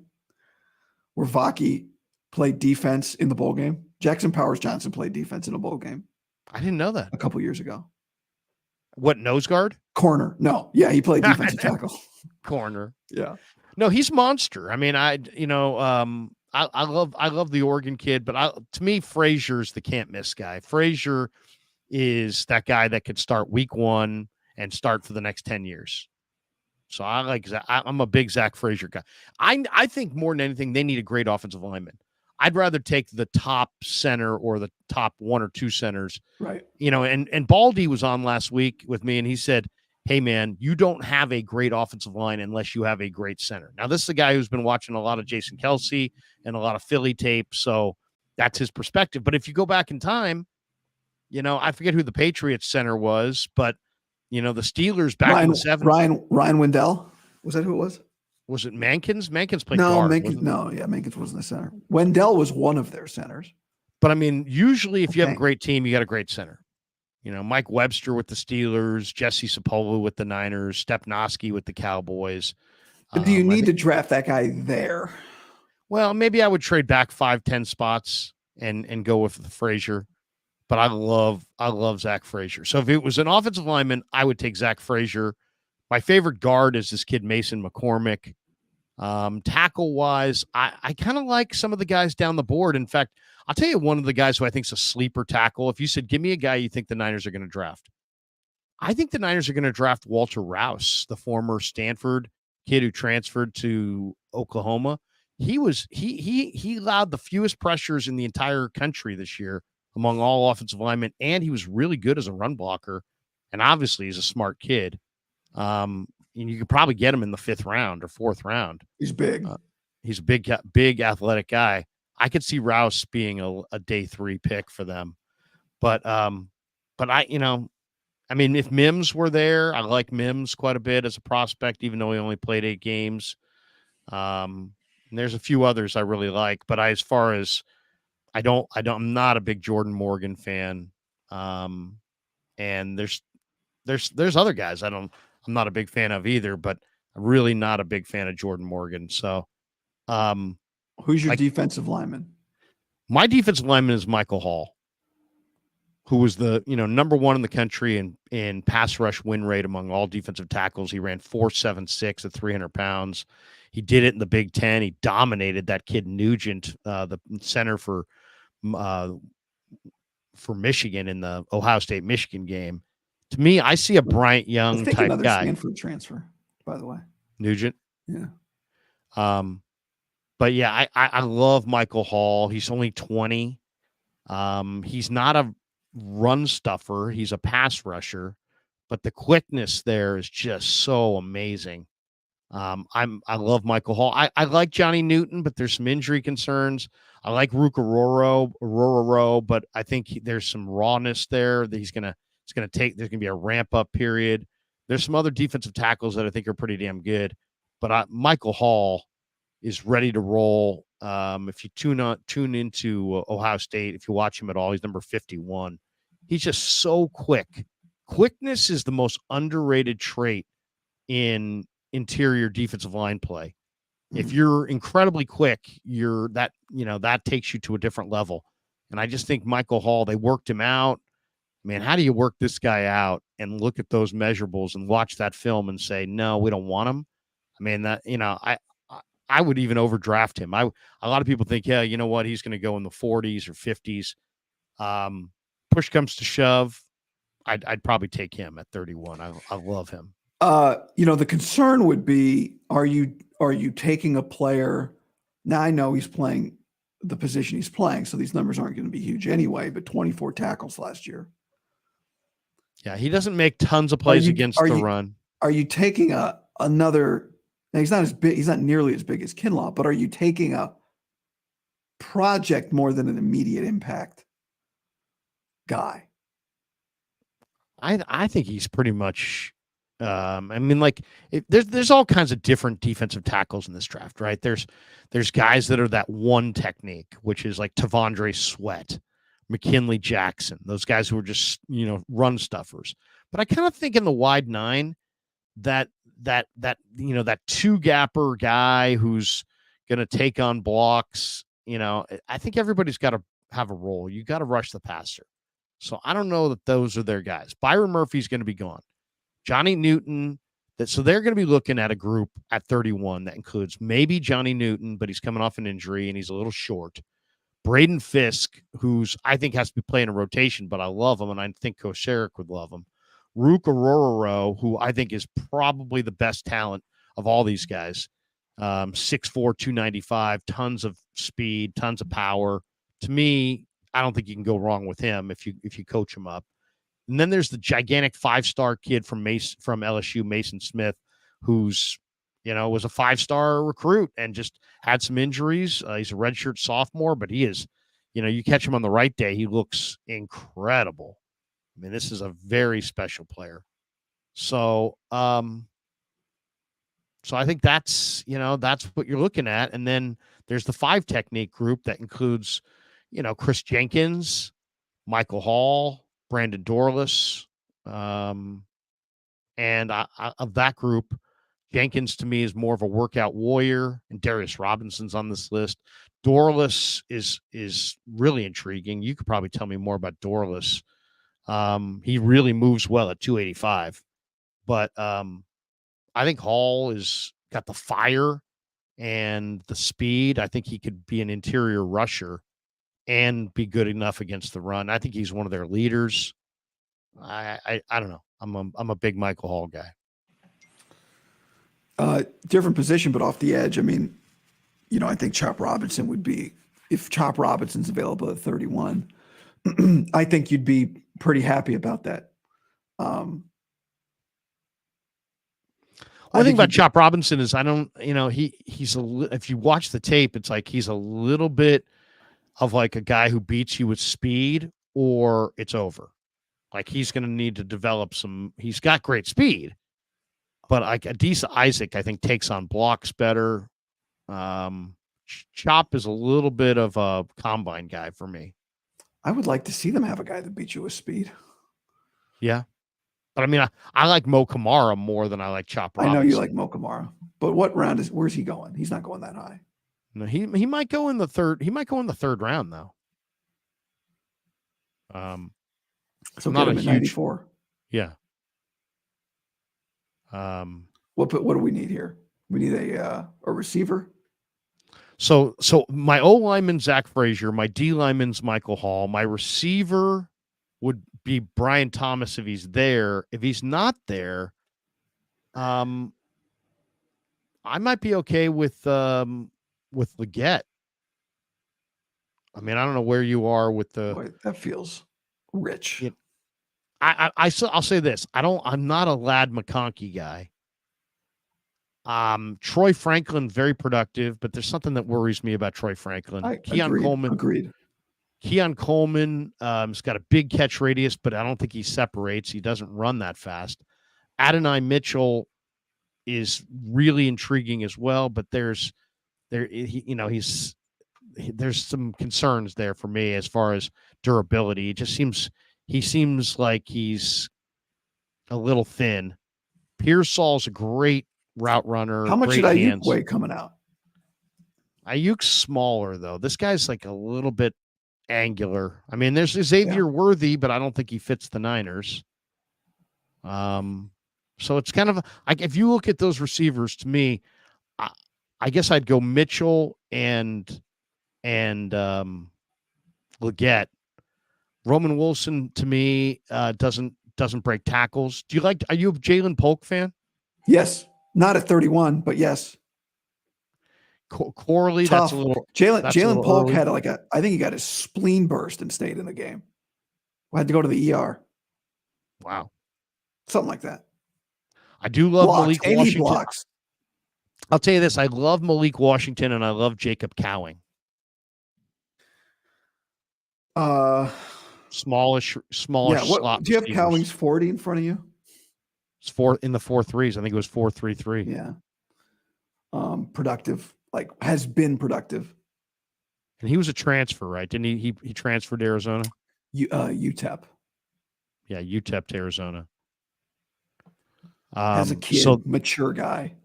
where Vaki played defense in the bowl game? Jackson Powers Johnson played defense in a bowl game. I didn't know that. A couple years ago. What, nose guard? Corner. No. Yeah, he played defensive tackle. Corner. Yeah. No, he's monster. I mean, I love the Oregon kid, but to me, Frazier's the can't miss guy. Frazier is that guy that could start week 1 and start for the next 10 years. So I'm a big Zach Frazier guy. I think more than anything, they need a great offensive lineman. I'd rather take the top center or the top 1 or 2 centers. Right. And Baldy was on last week with me, and he said, hey, man, you don't have a great offensive line unless you have a great center. Now, this is a guy who's been watching a lot of Jason Kelsey and a lot of Philly tape, so that's his perspective. But if you go back in time, I forget who the Patriots center was, but, the Steelers back in the 70s. Ryan Wendell? Was that who it was? Was it Mankins? Mankins played no, guard. Mankins wasn't a center. Wendell was one of their centers. But, I mean, usually if you have a great team, you got a great center. Mike Webster with the Steelers, Jesse Sapolu with the Niners, Stepnoski with the Cowboys. But do you need to draft that guy there? Well, maybe I would trade back 5-10 spots and go with the Frazier. But I love Zach Frazier. So if it was an offensive lineman, I would take Zach Frazier. My favorite guard is this kid, Mason McCormick. Tackle-wise, I kind of like some of the guys down the board. In fact, I'll tell you one of the guys who I think is a sleeper tackle. If you said, give me a guy you think the Niners are going to draft, I think the Niners are going to draft Walter Rouse, the former Stanford kid who transferred to Oklahoma. He allowed the fewest pressures in the entire country this year among all offensive linemen, and he was really good as a run blocker. And obviously, he's a smart kid. And you could probably get him in the 5th round or 4th round. He's big. He's a big athletic guy. I could see Rouse being a day 3 pick for them. But if Mims were there, I like Mims quite a bit as a prospect, even though he only played 8 games. And there's a few others I really like, but I'm not a big Jordan Morgan fan. And there's other guys I'm not a big fan of either, but I'm really not a big fan of Jordan Morgan. So, who's your defensive lineman? My defensive lineman is Michael Hall, who was the number 1 in the country in pass rush win rate among all defensive tackles. He ran 4.76 at 300 pounds. He did it in the Big Ten. He dominated that kid Nugent, the center for Michigan in the Ohio State Michigan game. To me, I see a Bryant Young type another guy. Stanford transfer, by the way. Nugent. Yeah. But yeah, I love Michael Hall. He's only 20. He's not a run stuffer. He's a pass rusher, but the quickness there is just so amazing. I love Michael Hall. I like Johnny Newton, but there's some injury concerns. I like Rororo, but I think there's some rawness there that there's going to be a ramp up period. There's some other defensive tackles that I think are pretty damn good, but Michael Hall is ready to roll. If you tune into Ohio State, if you watch him at all, he's number 51. He's just so quick. Quickness is the most underrated trait in interior defensive line play. If you're incredibly quick, that takes you to a different level. And I just think Michael Hall, they worked him out. Man, how do you work this guy out and look at those measurables and watch that film and say, no, we don't want him? I mean, I would even overdraft him. A lot of people think, yeah, you know what, he's going to go in the 40s or 50s. Push comes to shove, I'd probably take him at 31. I love him. The concern would be, are you taking a player? Now I know he's playing the position he's playing, so these numbers aren't going to be huge anyway, but 24 tackles last year. Yeah, he doesn't make tons of plays against the run. Are you taking another? Now he's not as big. He's not nearly as big as Kinlaw, but are you taking a project more than an immediate impact guy? I think he's pretty much. There's all kinds of different defensive tackles in this draft, right? There's guys that are that one technique, which is like Tavondre Sweat, McKinley Jackson, those guys who are just run stuffers. But I kind of think in the wide nine that two gapper guy who's going to take on blocks. I think everybody's got to have a role. You got to rush the passer. So I don't know that those are their guys. Byron Murphy's going to be gone. Johnny Newton. So they're going to be looking at a group at 31 that includes maybe Johnny Newton, but he's coming off an injury and he's a little short. Braden Fisk, who's I think has to be playing a rotation, but I love him, and I think Kosherik would love him. Rook Ororo, who I think is probably the best talent of all these guys. 6'4", 295, tons of speed, tons of power. To me, I don't think you can go wrong with him if you coach him up. And then there's the gigantic 5-star kid from LSU, Mason Smith, who's was a 5-star recruit and just had some injuries. He's a redshirt sophomore, but he is, you catch him on the right day, he looks incredible. I mean, this is a very special player. So, so I think that's what you're looking at. And then there's the 5 technique group that includes, Chris Jenkins, Michael Hall, Brandon Dorless. And of that group, Jenkins to me is more of a workout warrior, and Darius Robinson's on this list. Dorless is really intriguing. You could probably tell me more about Dorless. He really moves well at 285, but I think Hall is got the fire and the speed. I think he could be an interior rusher and be good enough against the run. I think he's one of their leaders. I don't know. I'm a big Michael Hall guy. Different position, but off the edge. I mean, I think Chop Robinson would be, if Chop Robinson's available at 31, I think you'd be pretty happy about that. One thing about Chop Robinson is if you watch the tape, it's like he's a little bit of like a guy who beats you with speed or it's over. Like he's going to need to develop he's got great speed, but like Adisa Isaac, I think takes on blocks better. Chop is a little bit of a combine guy for me. I would like to see them have a guy that beats you with speed. Yeah. But I mean, I like Mo Kamara more than I like Chop Robinson. I know you like Mo Kamara, but where's he going? He's not going that high. No, he might go in the third. He might go in the third round though. So not a huge 94. Yeah. What do we need here? We need a receiver. So my O lineman Zach Frazier, my D lineman's Michael Hall, my receiver would be Brian Thomas if he's there. If he's not there, I might be okay with Leggett. I mean, I don't know where you are with the. Boy, that feels rich. I'll say this: I'm not a Ladd McConkey guy. Troy Franklin, very productive, but there's something that worries me about Troy Franklin. Keon Coleman. Agreed. Keon Coleman has got a big catch radius, but I don't think he separates. He doesn't run that fast. Adonai Mitchell is really intriguing as well, but there's some concerns there for me as far as durability. He seems like he's a little thin. Pearsall's a great route runner. How much did Aiyuk weigh coming out? Aiyuk's smaller though. This guy's like a little bit angular. I mean, there's Xavier Worthy, but I don't think he fits the Niners. So it's kind of like if you look at those receivers, to me, I guess I'd go Mitchell and Leggett. Roman Wilson to me doesn't break tackles. Are you a Jalen Polk fan? Yes, not at 31, but yes. Corley, Tough. that's a little. Jalen Polk early. had I think he got his spleen burst and stayed in the game. I had to go to the ER. Wow, something like that. I do love Malik and Washington. He blocks. I'll tell you this: I love Malik Washington and I love Jacob Cowing. Smallish. Yeah. Slot Do you have receivers. Cowing's 40 in front of you? It's 4 in the 4.3s. I think it was 4.33. Yeah. Productive, has been productive. And he was a transfer, right? Didn't he? He transferred to Arizona. UTEP. Yeah, UTEP to Arizona. As a kid, mature guy.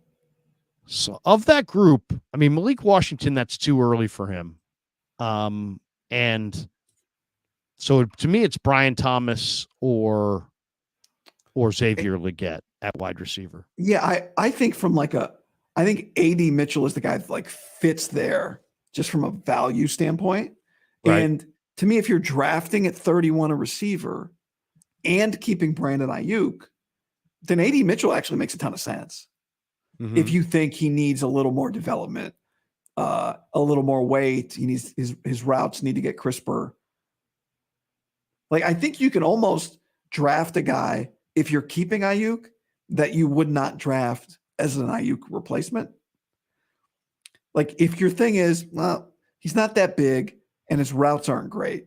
So of that group, I mean, Malik Washington, that's too early for him. And so to me, it's Brian Thomas or Xavier Leggett at wide receiver. Yeah, I think I think AD Mitchell is the guy that fits there just from a value standpoint. Right. And to me, if you're drafting at 31 a receiver and keeping Brandon Aiyuk, then AD Mitchell actually makes a ton of sense. Mm-hmm. If you think he needs a little more development, a little more weight, he needs his routes need to get crisper. I think you can almost draft a guy if you're keeping Aiyuk that you would not draft as an Aiyuk replacement. If your thing is, well, he's not that big and his routes aren't great,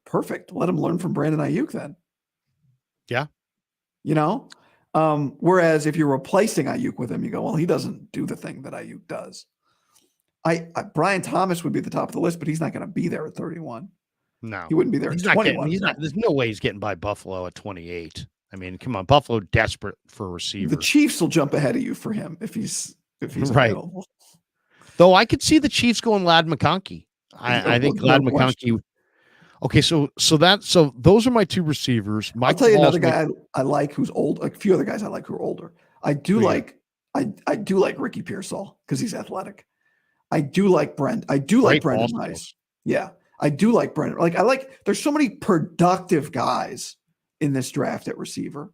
perfect. Let him learn from Brandon Aiyuk then. Yeah. Whereas if you're replacing Aiyuk with him, you go, well, he doesn't do the thing that Aiyuk does. Brian Thomas would be at the top of the list, but he's not going to be there at 31. No, he wouldn't be there at 21. There's no way he's getting by Buffalo at 28. I mean, come on, Buffalo desperate for a receiver. The Chiefs will jump ahead of you for him if he's right. Available. Though I could see the Chiefs going Ladd McConkey. I think Ladd McConkey. Okay, so those are my two receivers. I'll tell you another guy I like who's old. A few other guys I like who are older. I do like Ricky Pearsall because he's athletic. I do like Brent. I do like Brendan Rice. Yeah, I do like Brendan. There's so many productive guys in this draft at receiver.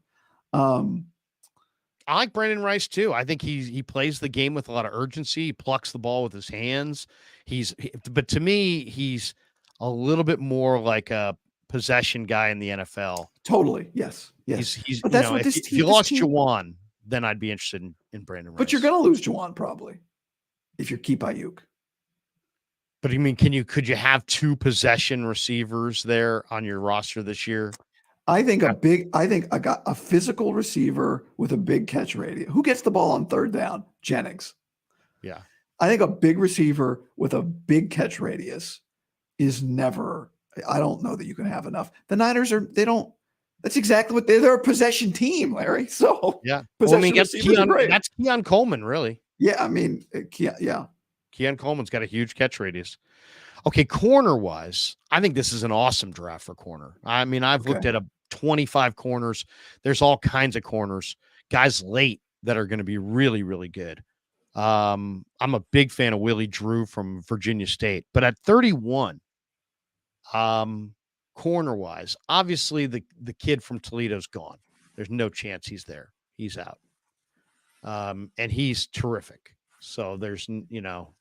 I like Brandon Rice too. I think he plays the game with a lot of urgency. He plucks the ball with his hands. But to me, he's a little bit more like a possession guy in the NFL. Totally. Yes. He's but that's what this team. If you lost Juwan, then I'd be interested in Brandon Rice. But you're going to lose Juwan probably if you keep Aiyuk. But I mean, could you have two possession receivers there on your roster this year? I think I got a physical receiver with a big catch radius. Who gets the ball on third down? Jennings. Yeah. I think a big receiver with a big catch radius is never, I don't know that you can have enough. The Niners that's exactly what they're a possession team, Larry. So yeah. That's Keon Coleman, really. Yeah. I mean, yeah. Keon Coleman's got a huge catch radius. Okay, corner-wise, I think this is an awesome draft for corner. I mean, I've looked at 25 corners. There's all kinds of corners, guys late that are going to be really, really good. I'm a big fan of Willie Drew from Virginia State, but at 31, corner-wise, obviously the kid from Toledo's gone. There's no chance he's there. He's out. And he's terrific. So there's no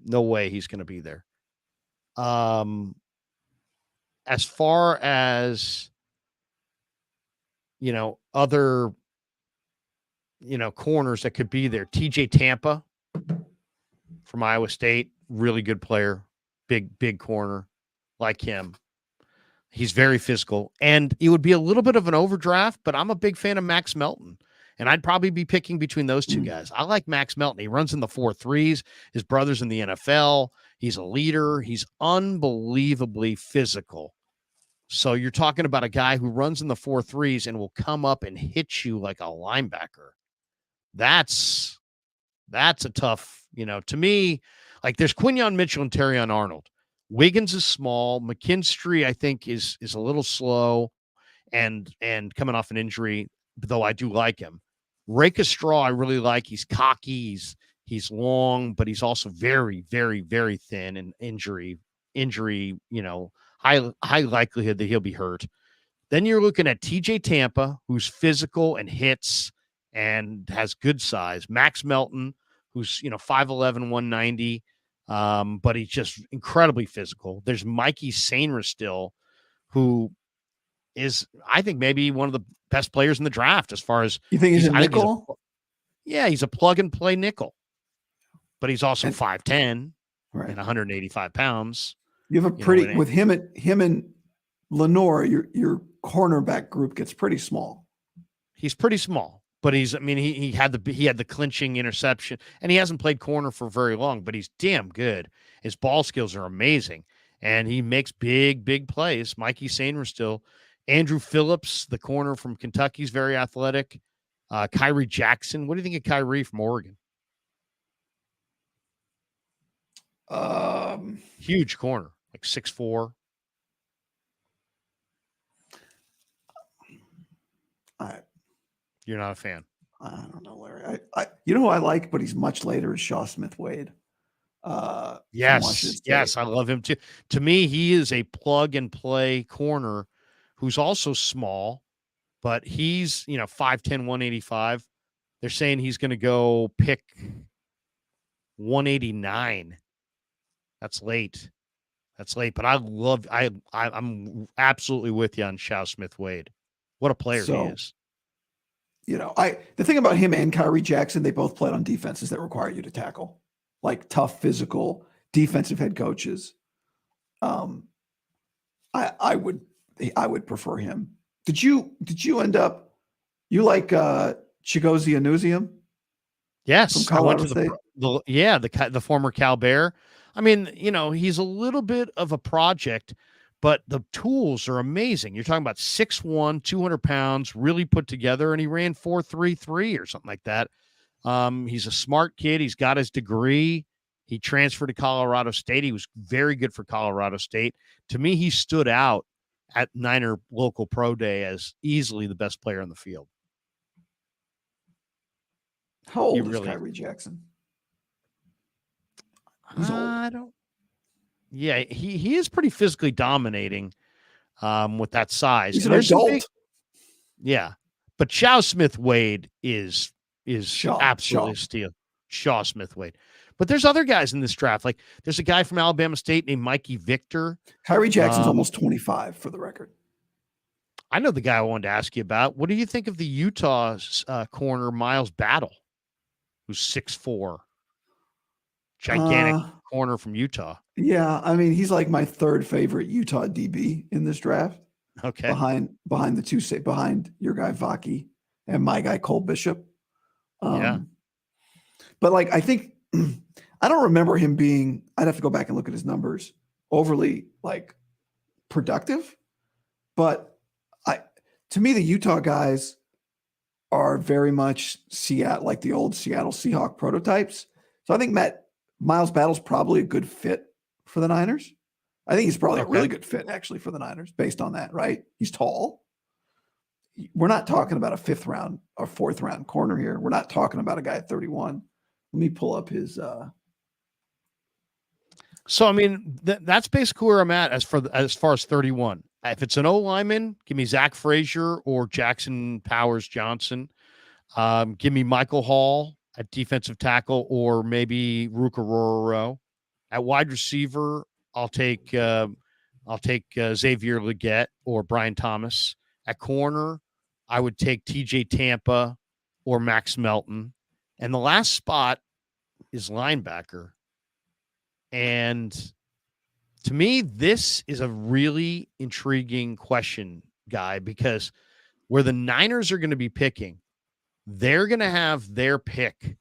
way he's going to be there. As far as, other, corners that could be there, TJ Tampa from Iowa State, really good player, big corner, like him. He's very physical, and it would be a little bit of an overdraft, but I'm a big fan of Max Melton. And I'd probably be picking between those two guys. I like Max Melton. He runs in the 4.3s. His brother's in the NFL. He's a leader. He's unbelievably physical. So you're talking about a guy who runs in the 4.3s and will come up and hit you like a linebacker. That's a tough, to me, there's Quinyon Mitchell and Terrion Arnold. Wiggins is small. McKinstry, I think, is a little slow and coming off an injury, though I do like him. Rake a Straw, I really like. He's cocky. He's long, but he's also very, very, very thin and injury, high likelihood that he'll be hurt. Then you're looking at TJ Tampa, who's physical and hits and has good size. Max Melton, who's 5'11", 190, but he's just incredibly physical. There's Mikey Sainra still, who is, I think, maybe one of the best players in the draft as far as you think he's a nickel. He's a plug and play nickel, but he's also 5'10", right, and 185 pounds. You have a pretty with him and Lenore. Your cornerback group gets pretty small. He's pretty small, but he had the clinching interception, and he hasn't played corner for very long, but he's damn good. His ball skills are amazing, and he makes big plays. Mikey Sainra still. Andrew Phillips, the corner from Kentucky, is very athletic. Kyrie Jackson. What do you think of Kyrie from Oregon? Huge corner, like 6'4". You're not a fan. I don't know, Larry. You know who I like, but he's much later, is Shaw Smith-Wade. Yes, I love him too. To me, he is a plug and play corner who's also small, but he's 5'10", 185. They're saying he's going to go pick 189. That's late. But I'm absolutely with you on Shaw Smith-Wade. What a player he is. The thing about him and Kyrie Jackson, they both played on defenses that require you to tackle, like tough, physical, defensive head coaches. I would prefer him. Did you end up? You like Chigozie Anuzium? Yes, from Colorado State. The former Cal Bear. I mean, he's a little bit of a project, but the tools are amazing. You're talking about 6'1", 200 pounds, really put together, and he ran 4.33 or something like that. He's a smart kid. He's got his degree. He transferred to Colorado State. He was very good for Colorado State. To me, he stood out at Niner local pro day as easily the best player on the field. How old is Kyrie Jackson? He's old. I don't. Yeah, he is pretty physically dominating with that size. He's an adult. But Shaw Smith-Wade is absolutely Shaw. a steal. Shaw Smith-Wade. But there's other guys in this draft. Like there's a guy from Alabama State named Mikey Victor. Kyrie Jackson's almost 25 for the record. I know the guy I wanted to ask you about. What do you think of the Utah corner Miles Battle, who's 6'4"? Gigantic corner from Utah. Yeah, I mean, he's like my third favorite Utah DB in this draft. Okay. Behind behind your guy Vaki and my guy Cole Bishop. But like I think I don't remember him being, I'd have to go back and look at his numbers, overly like productive. But to me, the Utah guys are very much Seattle, like the old Seattle Seahawk prototypes. So I think Miles Battle's probably a good fit for the Niners. I think he's probably a really good fit actually for the Niners based on that, right? He's tall. We're not talking about a 5th round or 4th round corner here. We're not talking about a guy at 31. Let me pull up his. So, I mean, that's basically where I'm at as far as 31. If it's an O lineman, give me Zach Frazier or Jackson Powers Johnson. Give me Michael Hall at defensive tackle, or maybe Ruka Rororo. At wide receiver, I'll take Xavier Legette or Brian Thomas. At corner, I would take TJ Tampa or Max Melton. And the last spot is linebacker. And to me, this is a really intriguing question, Guy, because where the Niners are going to be picking, they're going to have their pick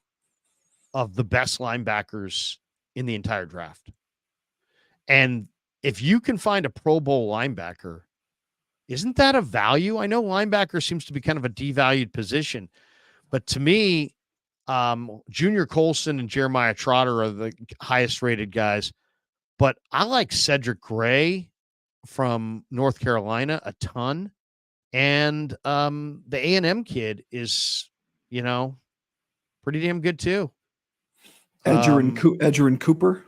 of the best linebackers in the entire draft. And if you can find a Pro Bowl linebacker, isn't that a value? I know linebacker seems to be kind of a devalued position, but to me, Junior Colson and Jeremiah Trotter are the highest rated guys. But I like Cedric Gray from North Carolina a ton. And the A&M kid is, pretty damn good too. Edgerrin Cooper.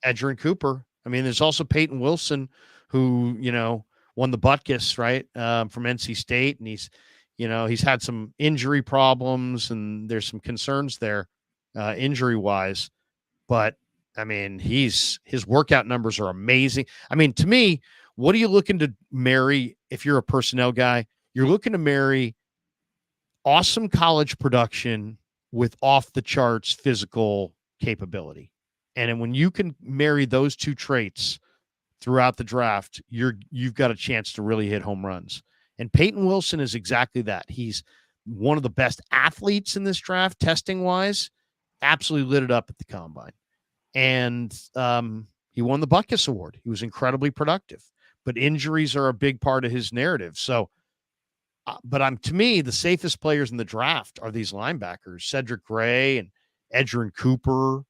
Edgerrin Cooper. I mean, there's also Peyton Wilson, who, won the Butkus, right, from NC State. And he's had some injury problems, and there's some concerns there injury-wise. But, I mean, his workout numbers are amazing. I mean, to me, what are you looking to marry if you're a personnel guy? You're looking to marry awesome college production with off-the-charts physical capability. And when you can marry those two traits throughout the draft, you've got a chance to really hit home runs. And Peyton Wilson is exactly that. He's one of the best athletes in this draft, testing-wise. Absolutely lit it up at the combine. And he won the Butkus Award. He was incredibly productive. But injuries are a big part of his narrative. So, to me, the safest players in the draft are these linebackers, Cedric Gray and Edgerrin Cooper.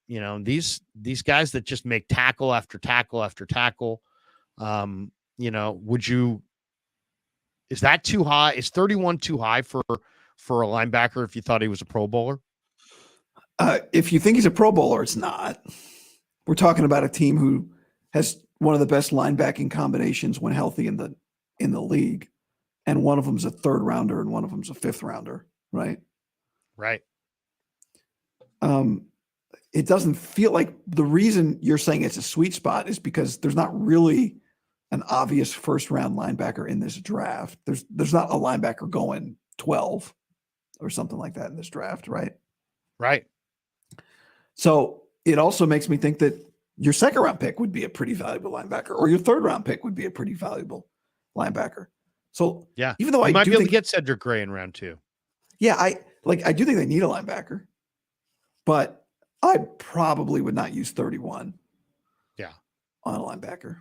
These guys that just make tackle after tackle after tackle. Is that too high? Is 31 too high for a linebacker if you thought he was a Pro Bowler? If you think he's a Pro Bowler, it's not. We're talking about a team who has one of the best linebacking combinations when healthy in the league. And one of them's a 3rd rounder and one of them's a 5th rounder, right? Right. It doesn't feel like the reason you're saying it's a sweet spot is because there's not really an obvious 1st-round linebacker in this draft. There's not a linebacker going 12 or something like that in this draft, right? Right. So it also makes me think that your 2nd-round pick would be a pretty valuable linebacker, or your 3rd-round pick would be a pretty valuable linebacker. So yeah, even though I might do be able think, to get Cedric Gray in round 2. Yeah, I do think they need a linebacker, but I probably would not use 31. Yeah, on a linebacker.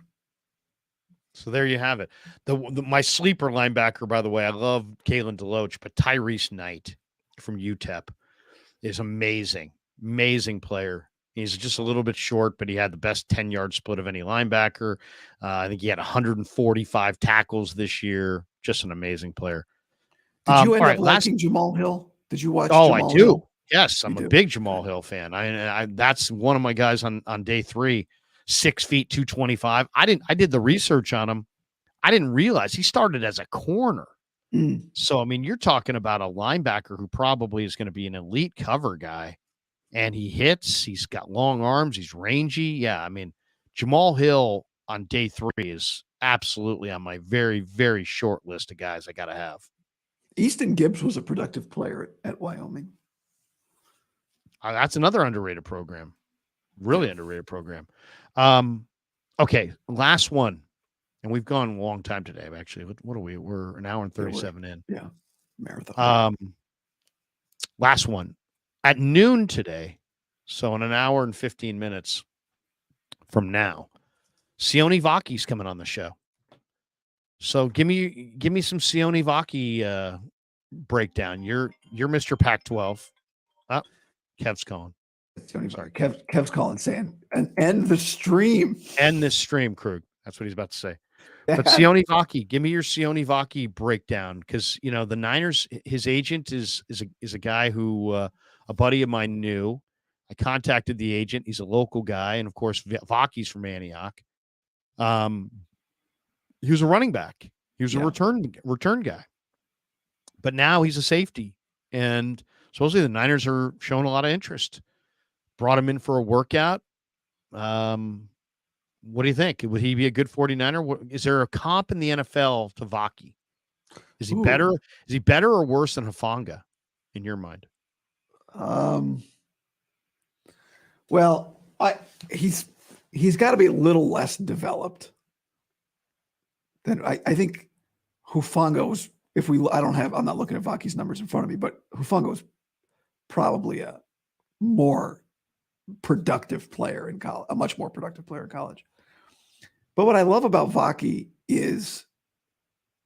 So there you have it. My sleeper linebacker, by the way, I love Kalen DeLoach, but Tyrese Knight from UTEP is amazing. Amazing player. He's just a little bit short, but he had the best 10-yard split of any linebacker. I think he had 145 tackles this year. Just an amazing player. Did you end up liking Jamal Hill? Did you watch? Oh, Jamal I do. Hill? Yes, I'm a big Jamal Hill fan. I that's one of my guys on day 3, 6 feet 225. I did the research on him. I didn't realize he started as a corner. So I mean, you're talking about a linebacker who probably is going to be an elite cover guy. And he hits, he's got long arms, he's rangy. Yeah, I mean, Jamal Hill on day 3 is absolutely on my very, very short list of guys I got to have. Easton Gibbs was a productive player at Wyoming. That's another underrated program. Really underrated program. Okay, last one. And we've gone a long time today, actually. What are we? We're an hour and 37 in. Yeah, marathon. Last one. At noon today, so in an hour and 15 minutes from now, Sione Vaki's coming on the show. So give me some Sione Vaki breakdown. You're Mr. Pac-12. Oh, Kev's calling. Sorry, Kev's calling saying, and end the stream. End this stream, Krug. That's what he's about to say. But Sione Vaki, give me your Sione Vaki breakdown, because the Niners, his agent is a guy who a buddy of mine knew. I contacted the agent. He's a local guy, and of course, Vaki's from Antioch. He was a running back. He was a return guy, but now he's a safety, and supposedly the Niners are showing a lot of interest. Brought him in for a workout. What do you think? Would he be a good 49er? Is there a comp in the NFL to Vaki? Is he better? Is he better or worse than Hufanga in your mind? Well, he's got to be a little less developed than I think Hufanga was. I'm not looking at Vaki's numbers in front of me, but Hufanga was probably a more productive player in college, a much more productive player in college. But what I love about Vaki is,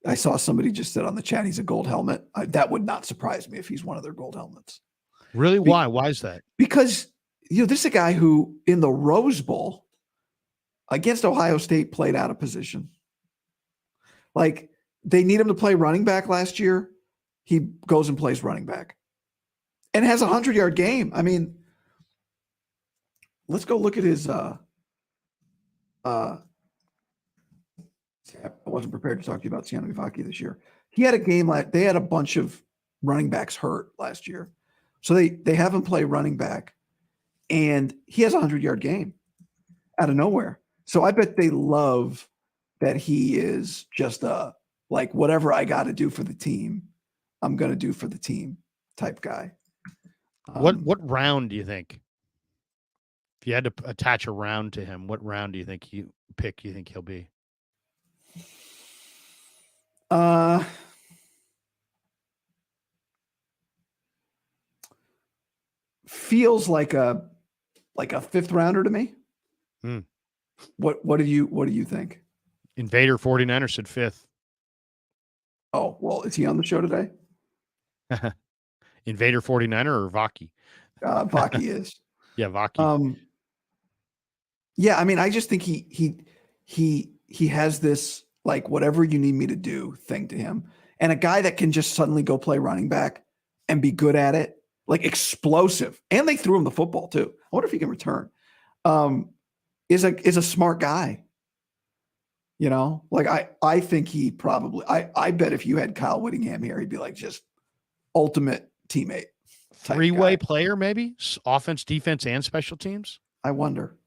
I saw somebody just said on the chat, he's a gold helmet. That would not surprise me if he's one of their gold helmets. Really? Why? Why is that? Because, this is a guy who in the Rose Bowl against Ohio State played out of position. Like, they need him to play running back last year. He goes and plays running back and has a 100-yard game. I mean, let's go look at his. I wasn't prepared to talk to you about Sione Vaki this year. He had a game like they had a bunch of running backs hurt last year, so they have him play running back, and he has a 100-yard game out of nowhere. So I bet they love that he is just like whatever I got to do for the team, I'm going to do for the team type guy. What round do you think? If you had to attach a round to him, what round do you think you think he'll be? Feels like a fifth rounder to me. What do you think? Invader 49er said fifth. Oh, well, is he on the show today? Invader 49er or Vaki? Vaki is. Yeah, Vaki. Yeah, I mean, I just think he has this like whatever you need me to do thing to him. And a guy that can just suddenly go play running back and be good at it, like explosive. And they threw him the football too. I wonder if he can return. Is a smart guy. You know, like I think he probably I bet if you had Kyle Whittingham here, he'd be like just ultimate teammate. Three-way player, maybe? Offense, defense, and special teams? I wonder.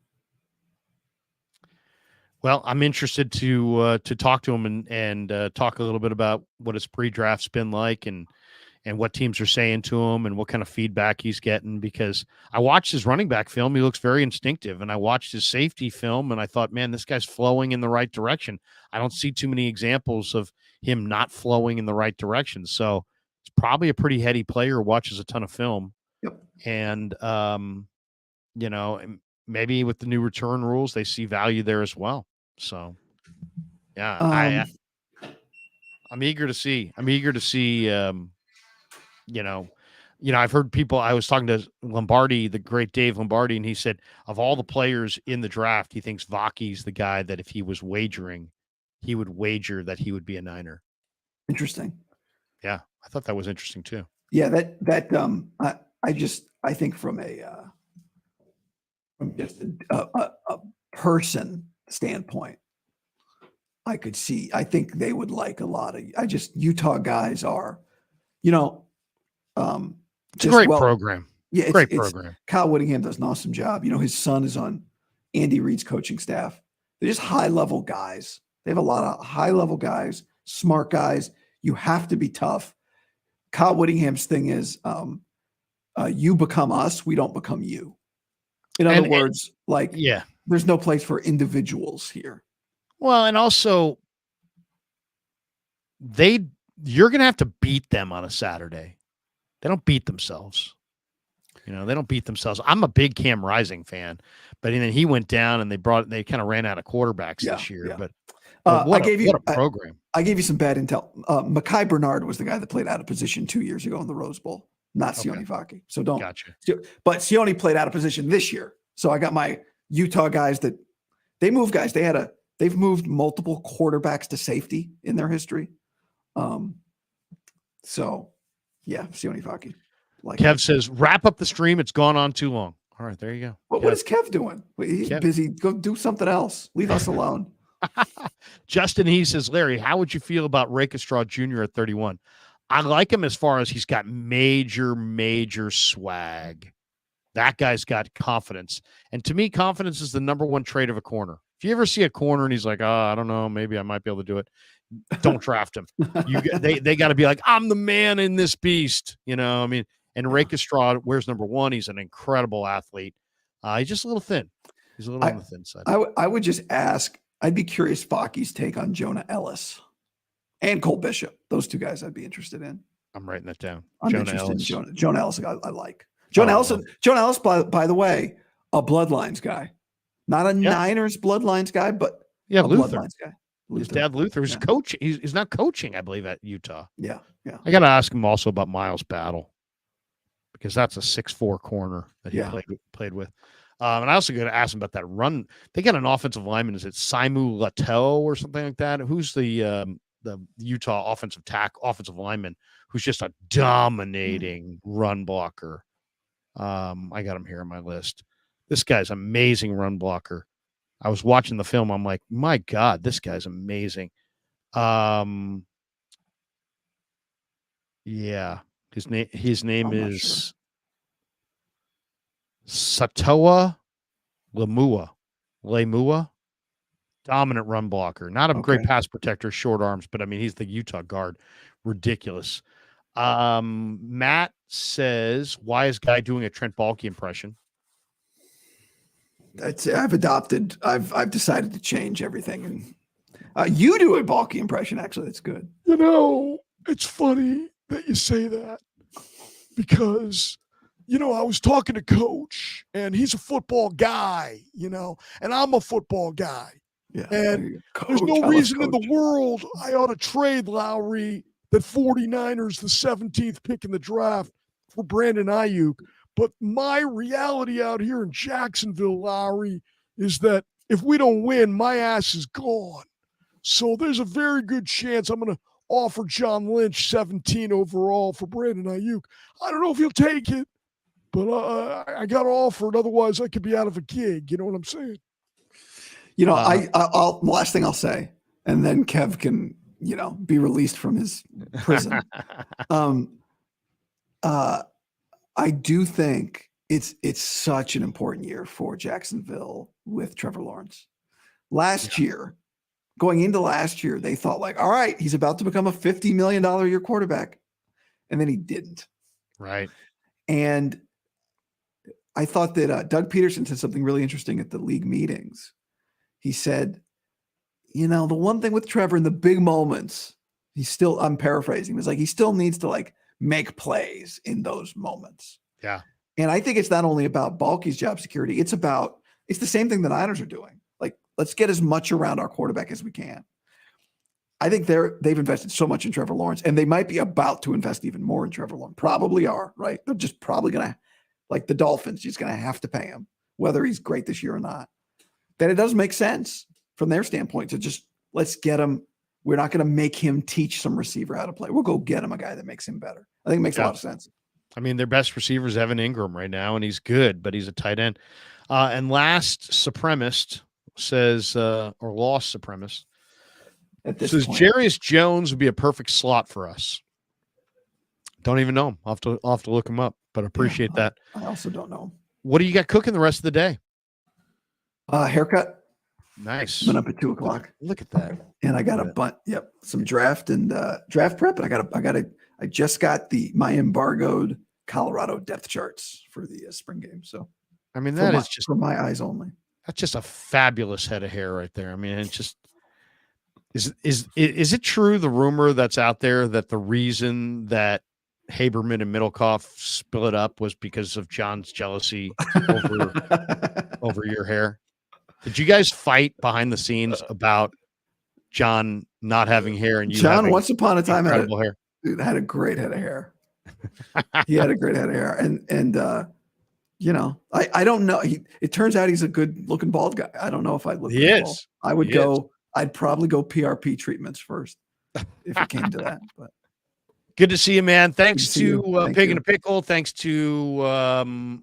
Well, I'm interested to talk to him and talk a little bit about what his pre-draft's been like and what teams are saying to him and what kind of feedback he's getting, because I watched his running back film. He looks very instinctive. And I watched his safety film and I thought, man, this guy's flowing in the right direction. I don't see too many examples of him not flowing in the right direction. So it's probably a pretty heady player who watches a ton of film. Yep. And, you know, maybe with the new return rules, they see value there as well. So, yeah, I'm eager to see. You know, I've heard people. I was talking to Lombardi, the great Dave Lombardi, and he said of all the players in the draft, he thinks Vaki's the guy that if he was wagering, he would wager that he would be a Niner. Interesting. Yeah, I thought that was interesting too. Yeah, I think from just a person standpoint, I could see. I think they would like a lot of. Utah guys are, you know. It's a great program. Yeah, great program. Kyle Whittingham does an awesome job. You know, his son is on Andy Reid's coaching staff. They're just high-level guys. They have a lot of high-level guys, smart guys. You have to be tough. Kyle Whittingham's thing is, you become us, we don't become you. In other words, there's no place for individuals here. Well, and also, you're going to have to beat them on a Saturday. They don't beat themselves. You know, they don't beat themselves. I'm a big Cam Rising fan, but then he went down and they kind of ran out of quarterbacks this year. Yeah. But what a program. I gave you some bad intel. Mekhi Bernard was the guy that played out of position 2 years ago in the Rose Bowl, not Sione Vaki. So don't. Gotcha. But Sione played out of position this year. So I got my Utah guys that they move guys. They've moved multiple quarterbacks to safety in their history. So yeah, Sione Vaki. Kev says, wrap up the stream. It's gone on too long. All right, there you go. What is Kev doing? He's busy. Go do something else. Leave us alone. Justin, he says, Larry, how would you feel about Rakestraw Jr. at 31? I like him as far as he's got major swag. That guy's got confidence. And to me, confidence is the number one trait of a corner. If you ever see a corner and he's like, I don't know, maybe I might be able to do it, don't draft him. They got to be like, I'm the man in this beast. You know, I mean, and Rakestraw wears number 1. He's an incredible athlete. He's just a little thin. He's a little on the thin side. I would just ask, I'd be curious Vaki's take on Jonah Ellis and Cole Bishop. Those two guys I'd be interested in. I'm writing that down. Jonah Ellis, I like. Jonah Ellis, by the way, a Bloodlines guy. Not a Niners Bloodlines guy, but a Luther. Bloodlines guy. His dad, Luther, is coaching. He's not coaching, I believe, at Utah. Yeah. I got to ask him also about Miles Battle because that's a 6'4" corner that he played with. And I also got to ask him about that run. They got an offensive lineman. Is it Simu Lato or something like that? Who's the Utah offensive lineman who's just a dominating run blocker? I got him here on my list. This guy's amazing run blocker. I was watching the film. I'm like, my God, this guy's amazing. Yeah, his name is Satoa Lemua. Dominant run blocker. Not a great pass protector, short arms, but I mean, he's the Utah guard. Ridiculous. Matt says, why is Guy doing a Trent Baalke impression? I've decided to change everything. And you do a Baalke impression, actually. That's good. You know, it's funny that you say that because, you know, I was talking to Coach and he's a football guy, you know, and I'm a football guy. Yeah, and Coach, there's no reason in the world I ought to trade Lowry, the 49ers, the 17th pick in the draft, for Brandon Aiyuk. But my reality out here in Jacksonville, Lowry, is that if we don't win, my ass is gone. So there's a very good chance I'm going to offer John Lynch 17 overall for Brandon Aiyuk. I don't know if he'll take it, but I got to offer it. Otherwise, I could be out of a gig. You know what I'm saying? You know, I'll last thing I'll say, and then Kev can, you know, be released from his prison. I do think it's such an important year for Jacksonville with Trevor Lawrence. Last year, going into last year, they thought like, all right, he's about to become a $50 million a year quarterback. And then he didn't. Right. And I thought that Doug Peterson said something really interesting at the league meetings. He said, you know, the one thing with Trevor in the big moments, I'm paraphrasing, was like, he still needs to like make plays in those moments. Yeah. And I think it's not only about Baalke's job security, it's the same thing the Niners are doing. Like, let's get as much around our quarterback as we can. I think they've invested so much in Trevor Lawrence, and they might be about to invest even more in Trevor Lawrence. Probably are, right? They're just probably going to, like the Dolphins, just going to have to pay him, whether he's great this year or not. That it does make sense from their standpoint to just, let's get him. We're not going to make him teach some receiver how to play. We'll go get him a guy that makes him better. I think it makes a lot of sense. I mean, their best receiver is Evan Ingram right now, and he's good, but he's a tight end. And last supremacist says, or lost supremacist, says Jarius Jones would be a perfect slot for us. Don't even know him. I'll have to look him up, but appreciate that. I also don't know him. What do you got cooking the rest of the day? Haircut. Nice. Went up at 2:00. Look at that. And I got a bunch. Yep. Some draft and draft prep. And I just got my embargoed Colorado depth charts for the spring game. So, I mean, that is just for my eyes only. That's just a fabulous head of hair right there. I mean, it's just, is it true, the rumor that's out there, that the reason that Haberman and Middlecoff split up was because of John's jealousy over your hair? Did you guys fight behind the scenes about John not having hair and you John once upon a time had a great head of hair. He had a great head of hair. And you know, I don't know. It turns out he's a good looking bald guy. I don't know if I'd look bald. I'd probably go PRP treatendog first if it came to that. But good to see you, man. Thanks to Pig and a Pickle. Thanks to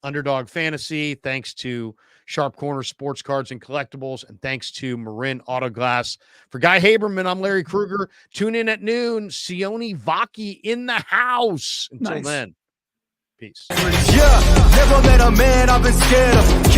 Underdog Fantasy. Thanks to Sharp Corner Sports Cards and Collectibles. And thanks to Marin Autoglass. For Guy Haberman, I'm Larry Krueger. Tune in at noon. Sione Vaki in the house. Until then, peace. Yeah, never met a man I've been scared of.